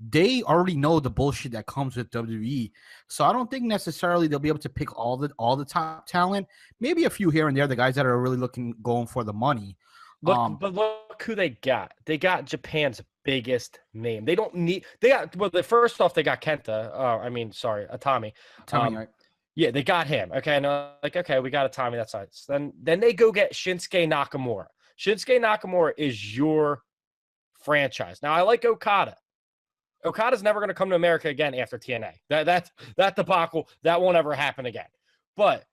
they already know the bullshit that comes with WWE. So I don't think necessarily they'll be able to pick all the top talent. Maybe a few here and there, the guys that are really going for the money. But look who they got. They got Japan's biggest name. They don't need. First off, they got Kenta. Atami. Right? Yeah, they got him. Okay, okay, we got Atami. That's nice. Then they go get Shinsuke Nakamura. Shinsuke Nakamura is your franchise. Now I like Okada. Okada's never going to come to America again after TNA. That debacle, that won't ever happen again. But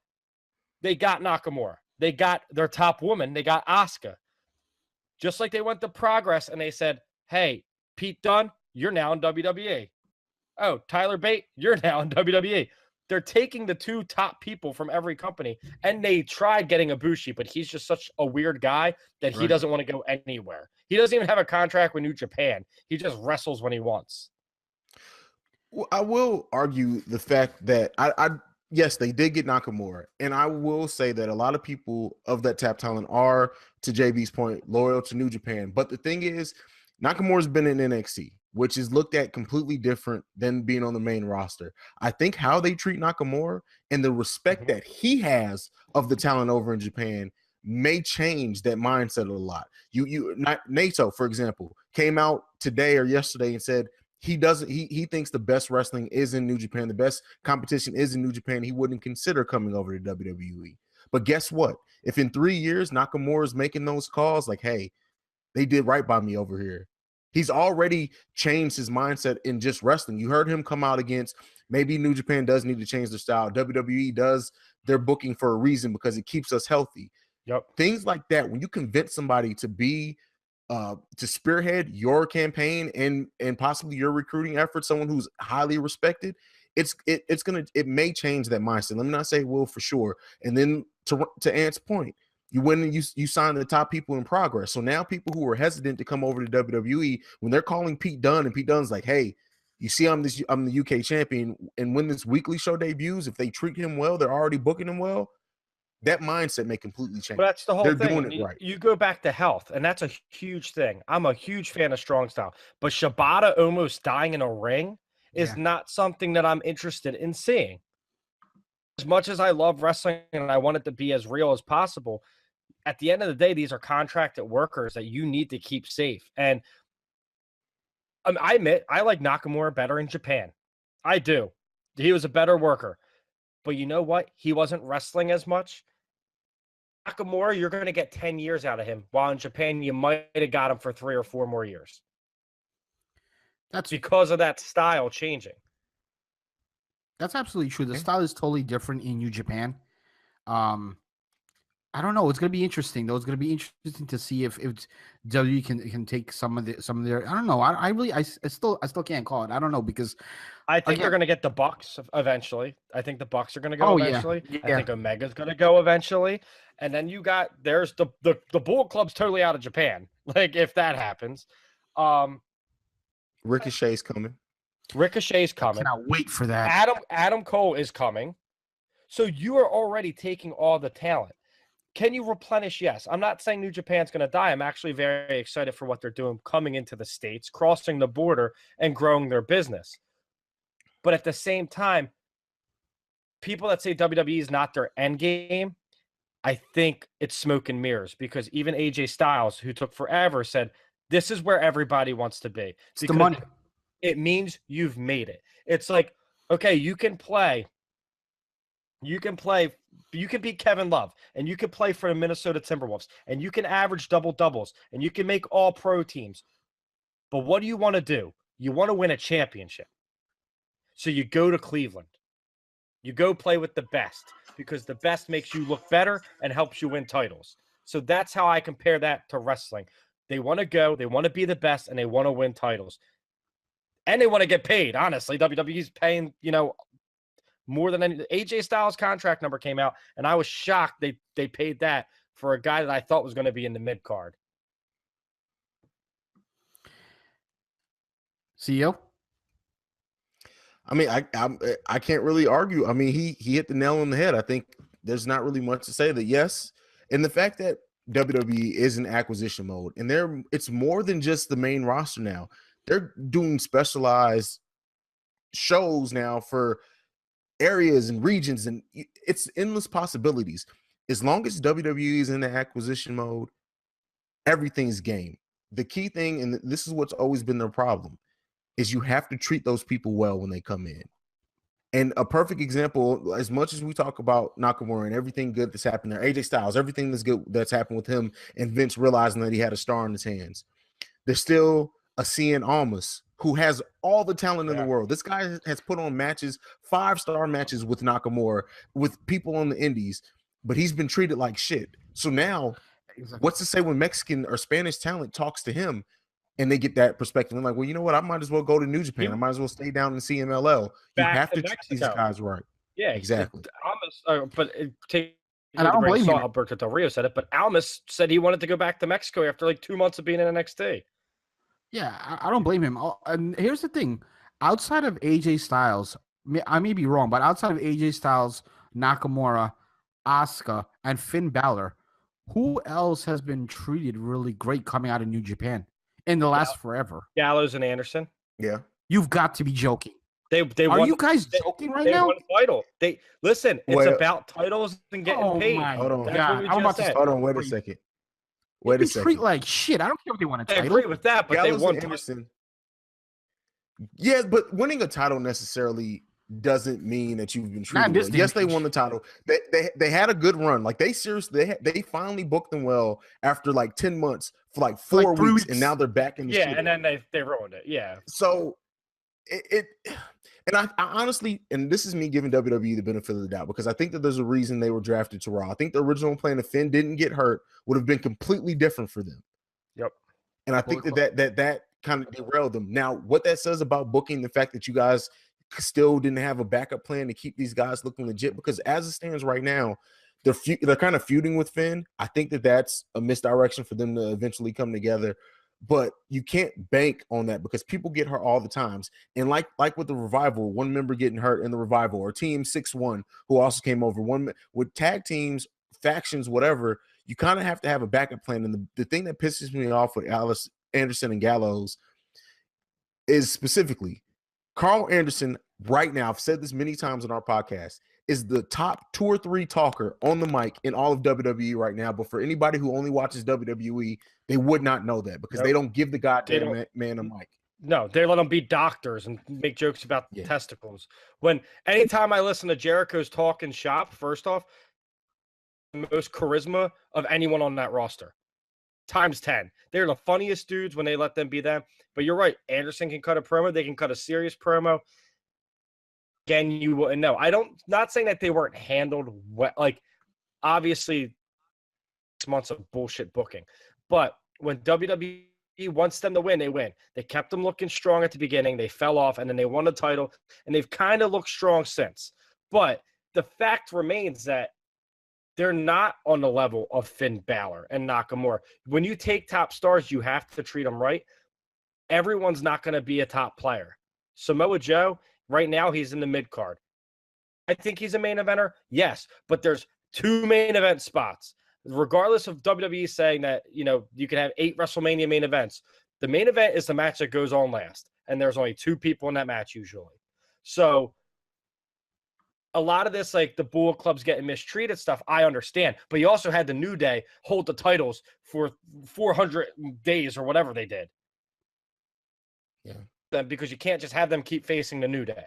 they got Nakamura. They got their top woman. They got Asuka. Just like they went to Progress and they said, hey, Pete Dunne, you're now in WWE. Oh, Tyler Bate, you're now in WWE. They're taking the two top people from every company, and they tried getting Ibushi, but he's just such a weird guy that he doesn't want to go anywhere. He doesn't even have a contract with New Japan. He just wrestles when he wants. Well, I will argue the fact that yes, they did get Nakamura, and I will say that a lot of people of that tap talent are, to JB's point, loyal to New Japan. But the thing is, Nakamura's been in NXT, which is looked at completely different than being on the main roster. I think how they treat Nakamura and the respect that he has of the talent over in Japan may change that mindset a lot. Naito, for example, came out today or yesterday and said he thinks the best wrestling is in New Japan. The best competition is in New Japan. He wouldn't consider coming over to WWE. But guess what? If in 3 years Nakamura is making those calls like, hey, they did right by me over here, He's already changed his mindset in just wrestling. You heard him come out against, maybe New Japan does need to change their style. WWE does their booking for a reason because it keeps us healthy. Yep. Things like that, when you convince somebody to be to spearhead your campaign and possibly your recruiting effort, someone who's highly respected, it may change that mindset. Let me not say it will for sure. And then to Ant's point, you win and you sign the top people in progress. So now people who are hesitant to come over to WWE, when they're calling Pete Dunne and Pete Dunne's like, hey, you see, I'm the UK champion, and when this weekly show debuts, if they treat him well, they're already booking him well. That mindset may completely change. But that's the whole they're thing. doing it right. You go back to health, and that's a huge thing. I'm a huge fan of strong style, but Shibata almost dying in a ring is not something that I'm interested in seeing. As much as I love wrestling and I want it to be as real as possible, at the end of the day, these are contracted workers that you need to keep safe. And I admit, I like Nakamura better in Japan. I do. He was a better worker. But you know what? He wasn't wrestling as much. Nakamura, you're going to get 10 years out of him, while in Japan, you might have got him for 3 or 4 more years. That's because of that style changing. That's absolutely true. The style is totally different in New Japan. I don't know. It's going to be interesting, though. It's going to be interesting to see if WWE can take some of their. I don't know. I still can't call it. I don't know, because I think they're going to get the Bucks eventually. I think the Bucks are going to go eventually. Yeah. I think Omega's going to go eventually, and then there's the Bullet Club's totally out of Japan. Like, if that happens, Ricochet's coming. I cannot wait for that. Adam Cole is coming. So you are already taking all the talent. Can you replenish? Yes. I'm not saying New Japan's going to die. I'm actually very excited for what they're doing coming into the States, crossing the border, and growing their business. But at the same time, people that say WWE is not their end game, I think it's smoke and mirrors, because even AJ Styles, who took forever, said, this is where everybody wants to be. It's the money. It means you've made it. It's like, okay, you can beat Kevin Love, and you can play for the Minnesota Timberwolves, and you can average double-doubles, and you can make all-pro teams. But what do you want to do? You want to win a championship. So you go to Cleveland. You go play with the best, because the best makes you look better and helps you win titles. So that's how I compare that to wrestling. They want to go, they want to be the best, and they want to win titles. And they want to get paid, honestly. WWE's paying, more than any. AJ Styles' contract number came out, and I was shocked they paid that for a guy that I thought was going to be in the mid card. CEO? I mean, I can't really argue. I mean, he hit the nail on the head. I think there's not really much to say that yes. And the fact that WWE is in acquisition mode, and it's more than just the main roster now. They're doing specialized shows now for areas and regions, and it's endless possibilities. As long as WWE is in the acquisition mode, everything's game. The key thing, and this is what's always been their problem, is you have to treat those people well when they come in. And a perfect example, as much as we talk about Nakamura and everything good that's happened there, AJ Styles, everything that's good that's happened with him, and Vince realizing that he had a star in his hands, there's still a Cien Almas who has all the talent in the world. This guy has put on matches, 5-star matches with Nakamura, with people on the indies, but he's been treated like shit. So now, what's to say when Mexican or Spanish talent talks to him and they get that perspective? I'm like, well, you know what? I might as well go to New Japan. I might as well stay down in CMLL. You have to treat these guys right. Yeah, exactly. And I don't blame him. Alberto Del Rio said it, but Almas said he wanted to go back to Mexico after like 2 months of being in NXT. Yeah, I don't blame him. And here's the thing. Outside of AJ Styles, I may be wrong, but outside of AJ Styles, Nakamura, Asuka, and Finn Balor, who else has been treated really great coming out of New Japan in the last forever? Gallows and Anderson. Yeah. You've got to be joking. Are you guys joking right now? Won a title. Listen, it's about titles and getting paid. Hold on. Hold on, wait a second. Wait a second. Treat like shit. I don't care if they won a title. I agree with that, but Gallows they won. Anderson. Yeah, but winning a title necessarily doesn't mean that you've been Not in treated this well. day Yes, and they age. won the title. They had a good run. Like they seriously, they finally booked them well after like 10 months for like 4 3 weeks, weeks. and now they're back in the shit. and then they ruined it. Yeah. So it and I honestly, and this is me giving WWE the benefit of the doubt, because I think that there's a reason they were drafted to Raw. I think the original plan, if Finn didn't get hurt, would have been completely different for them. Yep. And I think that kind of derailed them. Now, what that says about booking, the fact that you guys still didn't have a backup plan to keep these guys looking legit, because as it stands right now, they're kind of feuding with Finn. I think that that's a misdirection for them to eventually come together. But you can't bank on that, because people get hurt all the times. And like with the Revival, one member getting hurt in the Revival, or Team 6-1 who also came over, one with tag teams, factions, whatever, you kind of have to have a backup plan. And the thing that pisses me off with Alice Anderson and Gallows is specifically Carl Anderson right now, I've said this many times on our podcast, is the top 2 or 3 talker on the mic in all of WWE right now. But for anybody who only watches WWE, they would not know that, because they don't give the goddamn man a mic. No, they let them be doctors and make jokes about testicles. When anytime I listen to Jericho's talking shop, first off, the most charisma of anyone on that roster, times 10. They're the funniest dudes when they let them be them. But you're right, Anderson can cut a promo. They can cut a serious promo. Again, you wouldn't know. Not saying that they weren't handled well. Like, obviously, 6 months of bullshit booking. But when WWE wants them to win, they win. They kept them looking strong at the beginning. They fell off, and then they won the title, and they've kind of looked strong since. But the fact remains that they're not on the level of Finn Balor and Nakamura. When you take top stars, you have to treat them right. Everyone's not going to be a top player. Samoa Joe, right now, he's in the mid-card. I think he's a main eventer, yes, but there's 2 main event spots. Regardless of WWE saying that, you can have 8 WrestleMania main events, the main event is the match that goes on last, and there's only 2 people in that match usually. So a lot of this, like the Bullet Club's getting mistreated stuff, I understand. But you also had the New Day hold the titles for 400 days or whatever they did. Yeah. Because you can't just have them keep facing the New Day.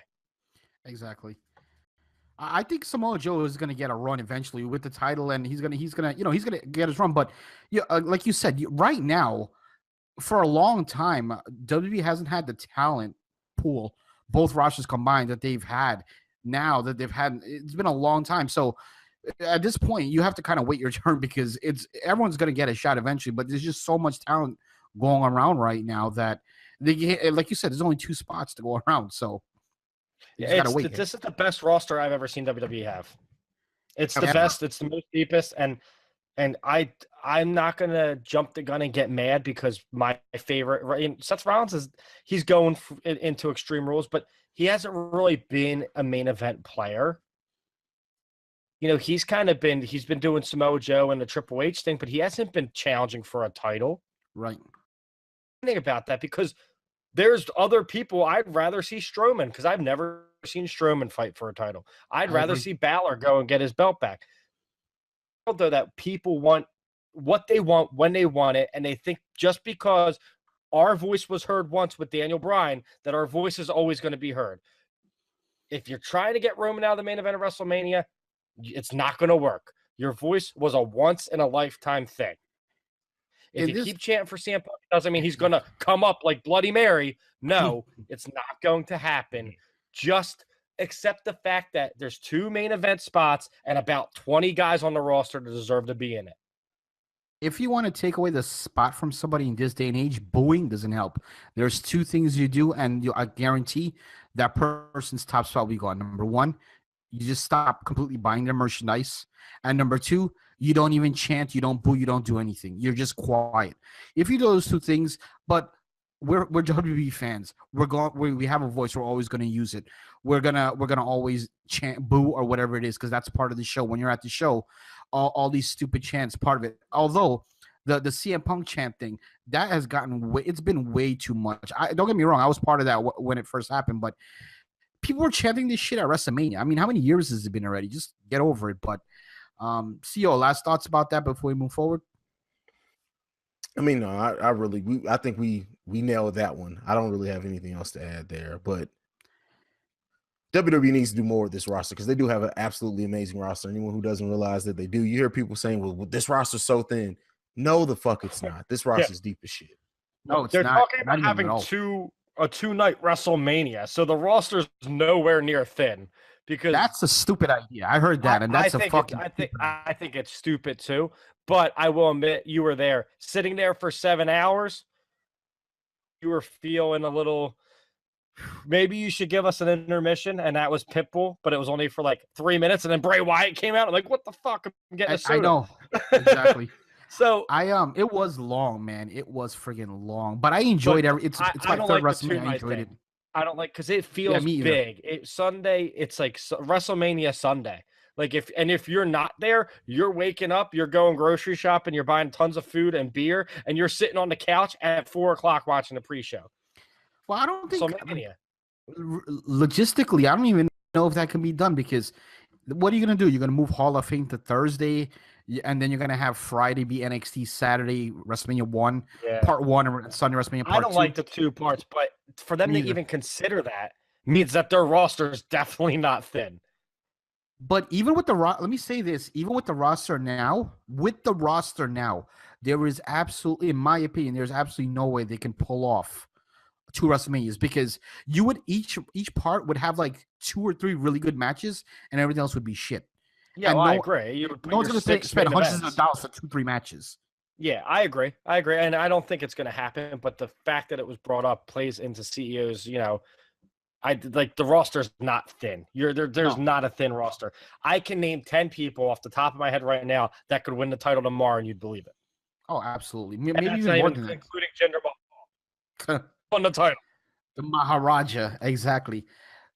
Exactly. I think Samoa Joe is going to get a run eventually with the title, and he's gonna get his run. But like you said, right now, for a long time, WWE hasn't had the talent pool, both rosters combined, that they've had. Now that they've had, it's been a long time. So at this point, you have to kind of wait your turn, because everyone's going to get a shot eventually. But there's just so much talent going around right now that like you said, there's only 2 spots to go around. So you just gotta wait. This is the best roster I've ever seen WWE have. It's the best. It's the most deepest. And I'm not gonna jump the gun and get mad, because my favorite, Seth Rollins, he's going into Extreme Rules, but he hasn't really been a main event player. He's been doing Samoa Joe and the Triple H thing, but he hasn't been challenging for a title. Right. Think about that, because there's other people I'd rather see Strowman, because I've never seen Strowman fight for a title. I'd rather see Balor go and get his belt back. Although that people want what they want when they want it, and they think just because our voice was heard once with Daniel Bryan, that our voice is always going to be heard. If you're trying to get Roman out of the main event of WrestleMania, it's not going to work. Your voice was a once-in-a-lifetime thing. If you keep chanting for CM Punk, it doesn't mean he's going to come up like Bloody Mary. No, it's not going to happen. Just accept the fact that there's 2 main event spots and about 20 guys on the roster that deserve to be in it. If you want to take away the spot from somebody in this day and age, booing doesn't help. There's 2 things you do, and I guarantee that person's top spot will be gone. Number 1, you just stop completely buying their merchandise. And number 2, you don't even chant, you don't boo, you don't do anything. You're just quiet. If you do those 2 things, but we're WWE fans. We have a voice. We're always going to use it. We're gonna always chant, boo, or whatever it is, because that's part of the show. When you're at the show, all these stupid chants, part of it. Although the CM Punk chant thing, that has it's been way too much. Don't get me wrong, I was part of that when it first happened, but people were chanting this shit at WrestleMania. I mean, how many years has it been already? Just get over it. But CEO, last thoughts about that before we move forward? I mean, no, I think we nailed that one. I don't really have anything else to add there, but WWE needs to do more with this roster because they do have an absolutely amazing roster. Anyone who doesn't realize that they do, you hear people saying, well this roster's so thin. No, the fuck it's not. This roster's deep as shit. No, it's They're not. talking Not about even at having all. a 2-night WrestleMania, so the roster's nowhere near thin. Because That's a stupid idea. I heard that, and that's I think it's stupid too. But I will admit, you were there, sitting there for 7 hours. You were feeling a little. Maybe you should give us an intermission, and that was Pitbull, but it was only for like 3 minutes, and then Bray Wyatt came out. I'm like, what the fuck? I'm getting a soda. I know exactly. So it was long, man. It was friggin' long, but I enjoyed every. It's my third WrestleMania. I enjoyed it. I don't like because it feels big. Sunday, it's like WrestleMania Sunday. Like if you're not there, you're waking up, you're going grocery shopping, you're buying tons of food and beer, and you're sitting on the couch at 4:00 watching the pre-show. Well, I don't think WrestleMania. Logistically, I don't even know if that can be done because what are you gonna do? You're gonna move Hall of Fame to Thursday, and then you're gonna have Friday be NXT, Saturday WrestleMania 1, Part 1, and Sunday WrestleMania Part 2. I don't like the 2 parts, but for them to even consider that means that their roster is definitely not thin. But even with let me say this, even with the roster now, there is absolutely, in my opinion, there's absolutely no way they can pull off 2 WrestleManias because you would each part would have like 2 or 3 really good matches and everything else would be shit. Yeah, I agree. No one's going to spend hundreds of dollars for 2-3 matches. Yeah, I agree. And I don't think it's going to happen, but the fact that it was brought up plays into CEO's, I like the roster's not thin. There's not a thin roster. I can name 10 people off the top of my head right now that could win the title tomorrow, and you'd believe it. Oh, absolutely. Maybe even more than that. Including Jinder Mahal. Won the title. The Maharaja, exactly.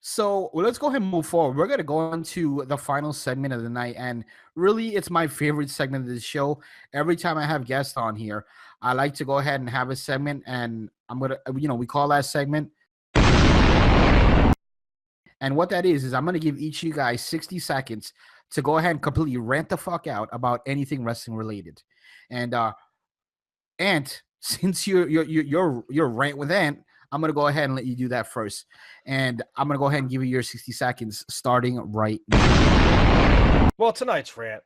So let's go ahead and move forward. We're going to go into the final segment of the night, and really, it's my favorite segment of this show. Every time I have guests on here, I like to go ahead and have a segment, and I'm going to, we call that segment. And what that is I'm going to give each of you guys 60 seconds to go ahead and completely rant the fuck out about anything wrestling related. And Ant, since you're rant with Ant, I'm going to go ahead and let you do that first. And I'm going to go ahead and give you your 60 seconds starting right now. Well, tonight's rant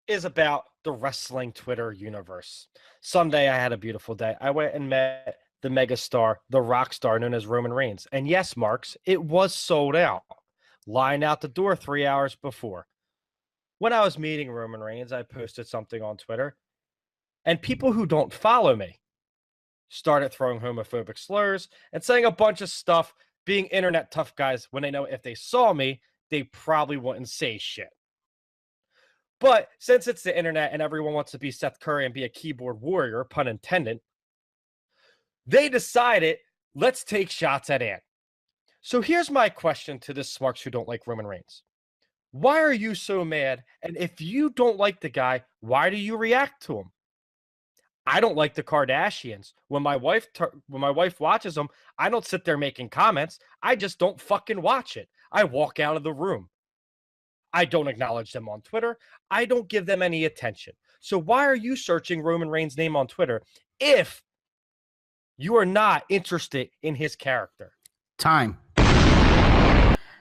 is about the wrestling Twitter universe. Sunday, I had a beautiful day. I went and met the megastar, the rock star known as Roman Reigns. And yes, Marks, it was sold out. Lined out the door 3 hours before. When I was meeting Roman Reigns, I posted something on Twitter. And people who don't follow me started throwing homophobic slurs and saying a bunch of stuff, being internet tough guys when they know if they saw me, they probably wouldn't say shit. But since it's the internet and everyone wants to be Seth Curry and be a keyboard warrior, pun intended, they decided, let's take shots at Ant. So here's my question to the smarks who don't like Roman Reigns. Why are you so mad? And if you don't like the guy, why do you react to him? I don't like the Kardashians. When my wife watches them, I don't sit there making comments. I just don't fucking watch it. I walk out of the room. I don't acknowledge them on Twitter. I don't give them any attention. So why are you searching Roman Reigns' name on Twitter if you are not interested in his character? Time.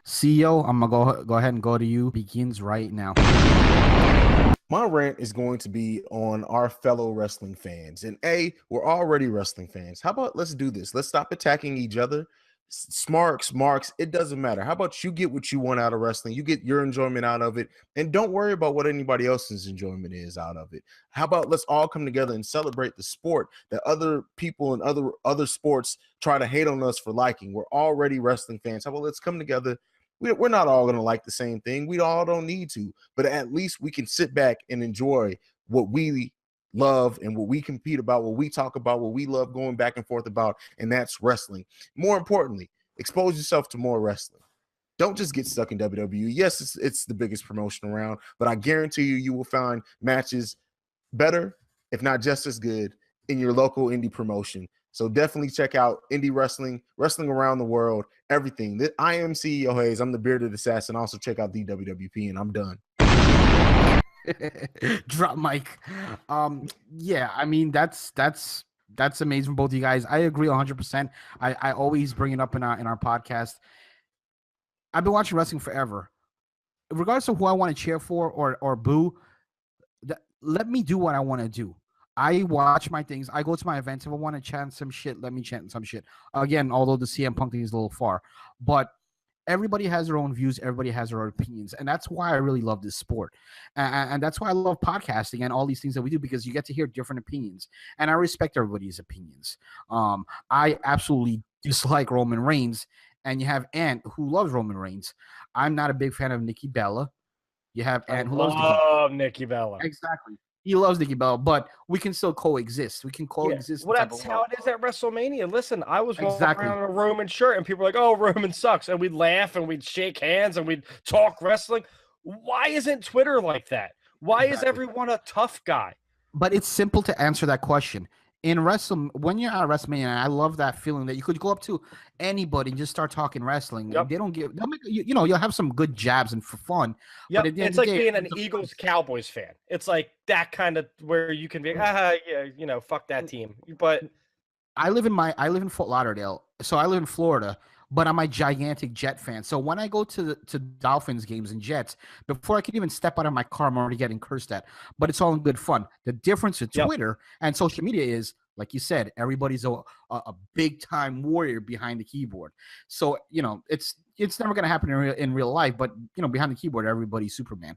CEO, I'm going to go ahead and go to you. Begins right now. My rant is going to be on our fellow wrestling fans. And we're already wrestling fans. How about let's do this? Let's stop attacking each other. Marks, it doesn't matter. How about you get what you want out of wrestling? You get your enjoyment out of it, and don't worry about what anybody else's enjoyment is out of it. How about let's all come together and celebrate the sport that other people in other sports try to hate on us for liking? We're already wrestling fans. How about let's come together? We're not all going to like the same thing. We all don't need to, but at least we can sit back and enjoy what we love and what we compete about, what we talk about, what we love going back and forth about, and that's wrestling. More importantly, expose yourself to more wrestling. Don't just get stuck in WWE. Yes, it's the biggest promotion around, but I guarantee you will find matches better, if not just as good, in your local indie promotion. So definitely check out indie wrestling around the world, everything. I am CEOHaize. I'm the bearded assassin. Also check out the WWPN. I'm done. Drop mic. Yeah, I mean that's amazing from both of you guys. I agree 100%. I always bring it up in our podcast. I've been watching wrestling forever. Regardless of who I want to cheer for or boo, let me do what I want to do. I watch my things. I go to my events. If I want to chant some shit, let me chant some shit. Again, although the CM Punk thing is a little far, but everybody has their own views. Everybody has their own opinions, and that's why I really love this sport, and that's why I love podcasting and all these things that we do, because you get to hear different opinions, and I respect everybody's opinions. I absolutely dislike Roman Reigns, and you have Ant who loves Roman Reigns. I'm not a big fan of Nikki Bella. You have Ant who loves Nikki Bella. Exactly. He loves Nikki Bella, but we can still coexist. We can coexist. Well, that's how it is at WrestleMania. Listen, I was walking Exactly. around in a Roman shirt, and people were like, "Oh, Roman sucks," and we'd laugh and we'd shake hands and we'd talk wrestling. Why isn't Twitter like that? Why is everyone a tough guy? But it's simple to answer that question. In wrestling, when you're at WrestleMania, I love that feeling that you could go up to anybody and just start talking wrestling. Yep. They don't give, they'll make, you'll have some good jabs and for fun. Yeah, it's like being an Eagles Cowboys fan. It's like that kind of where you can be, yeah, fuck that team. But I live in Fort Lauderdale, so I live in Florida, but I'm a gigantic Jet fan. So when I go to Dolphins games and Jets, before I can even step out of my car, I'm already getting cursed at. But it's all in good fun. The difference with Twitter and social media is, like you said, everybody's a big time warrior behind the keyboard. So it's never going to happen in real life, but behind the keyboard, everybody's Superman.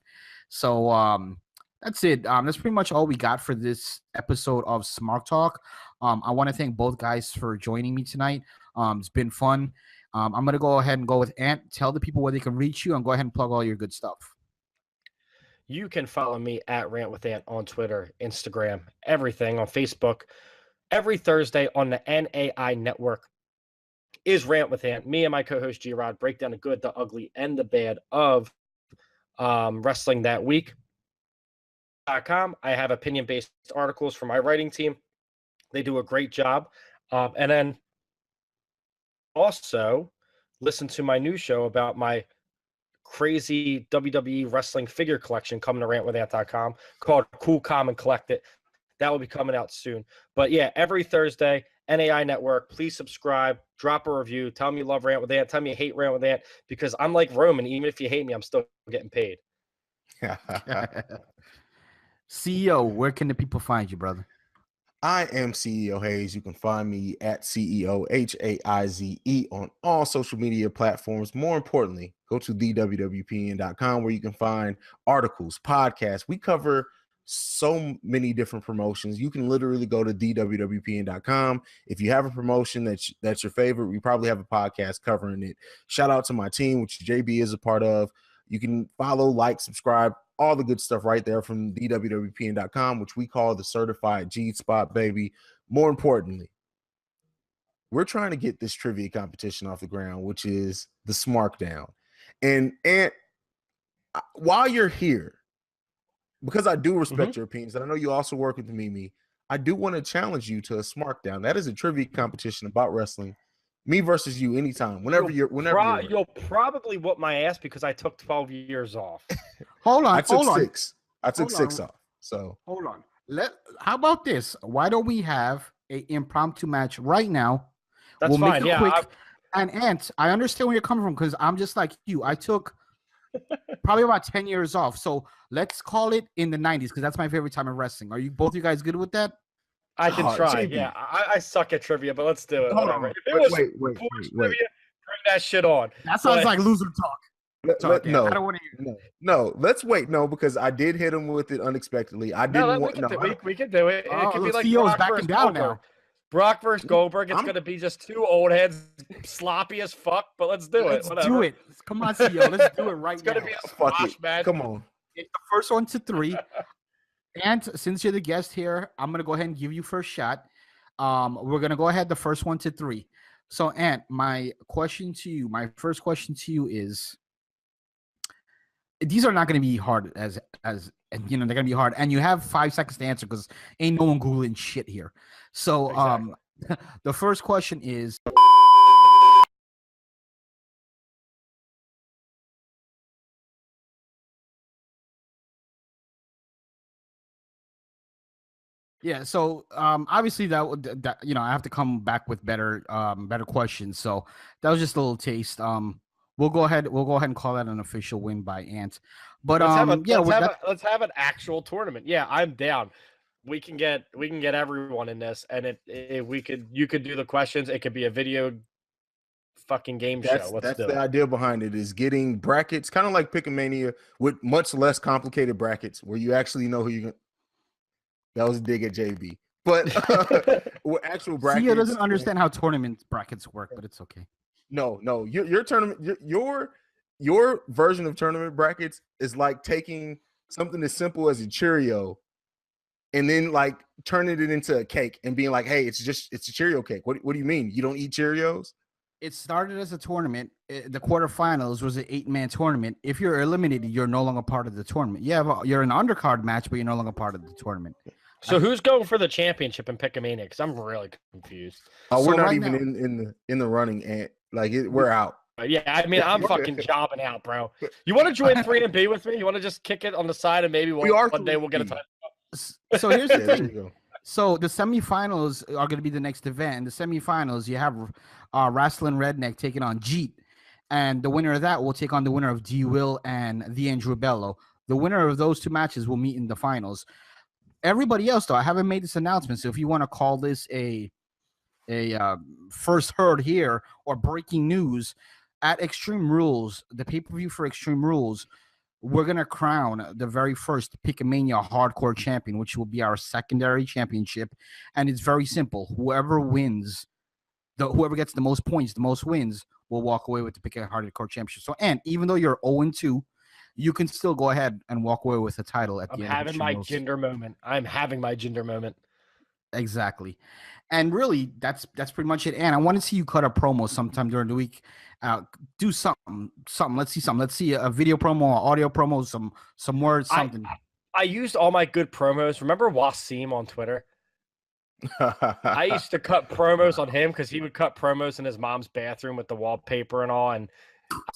So that's it. That's pretty much all we got for this episode of Smark Talk. I want to thank both guys for joining me tonight. It's been fun. I'm going to go ahead and go with Ant. Tell the people where they can reach you and go ahead and plug all your good stuff. You can follow me at RantWithAnt on Twitter, Instagram, everything, on Facebook. Every Thursday on the NAI network is Rant with Ant. Me and my co-host G-Rod break down the good, the ugly, and the bad of wrestling that week. .com. I have opinion-based articles for my writing team. They do a great job. And then also listen to my new show about my crazy WWE wrestling figure collection coming to rantwithant.com called Cool, Calm, and Collect It. That will be coming out soon. But yeah, every Thursday, NAI Network, please subscribe, drop a review, tell me you love Rant with Ant, tell me you hate Rant with Ant, because I'm like Roman. Even if you hate me, I'm still getting paid. CEO, where can the people find you, brother? I am CEOHaize. You can find me at CEOHaize on all social media platforms. More importantly, go to WWPN.com where you can find articles, podcasts. We cover so many different promotions. You can literally go to WWPN.com. If you have a promotion that's your favorite, we probably have a podcast covering it. Shout out to my team, which JayB is a part of. You can follow, like, subscribe, all the good stuff right there from DWWPN.com, which we call the certified G spot, baby. More importantly, we're trying to get this trivia competition off the ground, which is the Smark Down. And while you're here, because I do respect your opinions, and I know you also work with Mimi, I do want to challenge you to a Smark Down. That is a trivia competition about wrestling. Me versus you anytime. Whenever you're you'll probably whoop my ass because I took 12 years off. Hold on. I took 6. I took 6 off. So hold on. How about this? Why don't we have an impromptu match right now? That's fine. Yeah. And Ant, I understand where you're coming from because I'm just like you. I took probably about 10 years off. So let's call it in the 90s because that's my favorite time of wrestling. Are you both you guys good with that? I can try. JayB. Yeah, I suck at trivia, but let's do it. Whatever. If it was wait. Trivia, bring that shit on. That sounds like loser talk. No, I don't want to hear it. No, let's wait. No, because I did hit him with it unexpectedly. I didn't want. We can do it. It could be like CEO's backing down now. Brock versus Goldberg. It's going to be just two old heads, sloppy as fuck. But let's do it. Let's do it. Come on, CEO. Let's do it right now. It's going to be a squash match. Come on. It's the first one to 3. And since you're the guest here, I'm going to go ahead and give you first shot. We're going to go ahead the first one to 3. So, Ant, my first question to you is, these are not going to be hard as they're going to be hard. And you have 5 seconds to answer because ain't no one Googling shit here. So, exactly. The first question is, yeah, so obviously that I have to come back with better questions. So that was just a little taste. We'll we'll go ahead and call that an official win by Ant. But let's have an actual tournament. Yeah, I'm down. We can get everyone in this, and you could do the questions. It could be a video fucking game show. That's the idea behind it, is getting brackets, kind of like Pick-a-Mania, with much less complicated brackets where you actually know who you're going. That was a dig at JayB. But with actual brackets, CEO doesn't understand how tournament brackets work, but it's okay. No, your tournament, your version of tournament brackets is like taking something as simple as a Cheerio and then like turning it into a cake and being like, hey, it's a Cheerio cake. What do you mean? You don't eat Cheerios? It started as a tournament. The quarterfinals was an 8-man tournament. If you're eliminated, you're no longer part of the tournament. You're an undercard match, but you're no longer part of the tournament. So who's going for the championship in Pick-a-Mania? Because I'm really confused. We're not even in the running, and we're out. Yeah, I mean, I'm fucking jobbing out, bro. You want to join 3B with me? You want to just kick it on the side, and maybe one day we'll get a title. So here's the thing. So the semifinals are going to be the next event. In the semifinals, you have Wrestling Redneck taking on Jeet, and the winner of that will take on the winner of D. Will and the Andrew Bello. The winner of those two matches will meet in the finals. Everybody else, though, I haven't made this announcement. So if you want to call this a first heard here or breaking news, at Extreme Rules, the pay-per-view for Extreme Rules, we're going to crown the very first Pick-a-Mania Hardcore Champion, which will be our secondary championship. And it's very simple. Whoever wins, whoever gets the most points, the most wins, will walk away with the Pick-a-Mania Hardcore Championship. So, and even though you're 0-2, you can still go ahead and walk away with the title at the end. I'm having my Jinder moment. Exactly. And really, that's pretty much it. And I want to see you cut a promo sometime during the week. Do something. Let's see something. Let's see a video promo, audio promo, some words, something. I used all my good promos. Remember Wasim on Twitter? I used to cut promos on him because he would cut promos in his mom's bathroom with the wallpaper and all. And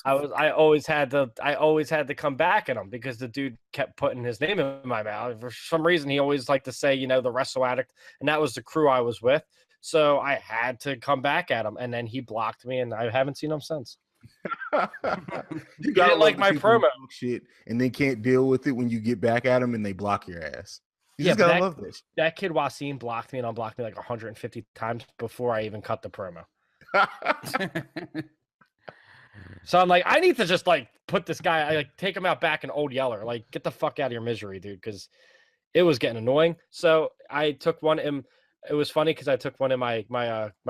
I always had to come back at him because the dude kept putting his name in my mouth. For some reason, he always liked to say, the Wrestle Addict, and that was the crew I was with. So I had to come back at him, and then he blocked me, and I haven't seen him since. You didn't like my promo shit, and they can't deal with it when you get back at them and they block your ass. You just gotta love this. That kid Wasim blocked me and unblocked me like 150 times before I even cut the promo. So I'm like, I need to just put this guy, take him out back in Old Yeller, get the fuck out of your misery, dude, because it was getting annoying. So I took one in. It was funny because I took one in my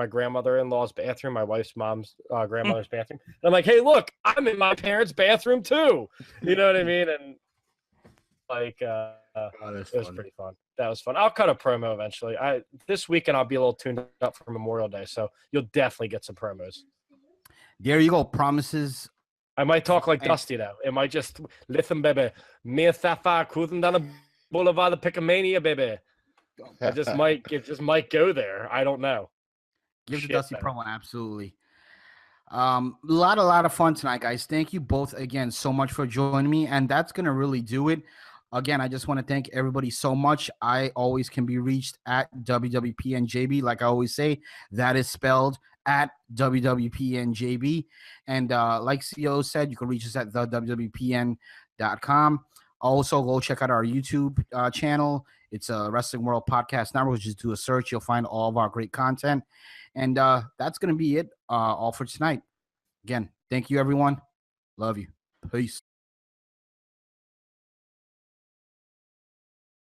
grandmother-in-law's bathroom, my wife's mom's grandmother's bathroom. And I'm like, hey, look, I'm in my parents' bathroom too. You know what I mean? And it was pretty fun. That was fun. I'll cut a promo eventually. This weekend I'll be a little tuned up for Memorial Day, so you'll definitely get some promos. There you go. Promises. I might talk like Dusty though. It might just listen, baby. Me and Sapphire cruising down the boulevard of Pick-a-Mania, baby. It just might go there. I don't know. Give the Dusty promo, absolutely. A lot of fun tonight, guys. Thank you both again so much for joining me, and that's gonna really do it. Again, I just want to thank everybody so much. I always can be reached at WWPN JayB, like I always say. That is spelled at WWPN JayB. And like CEO said, you can reach us at thewwpn.com. Also, go check out our YouTube channel. It's a Wrestling World Podcast Network. Just do a search. You'll find all of our great content. And that's going to be it all for tonight. Again, thank you, everyone. Love you. Peace.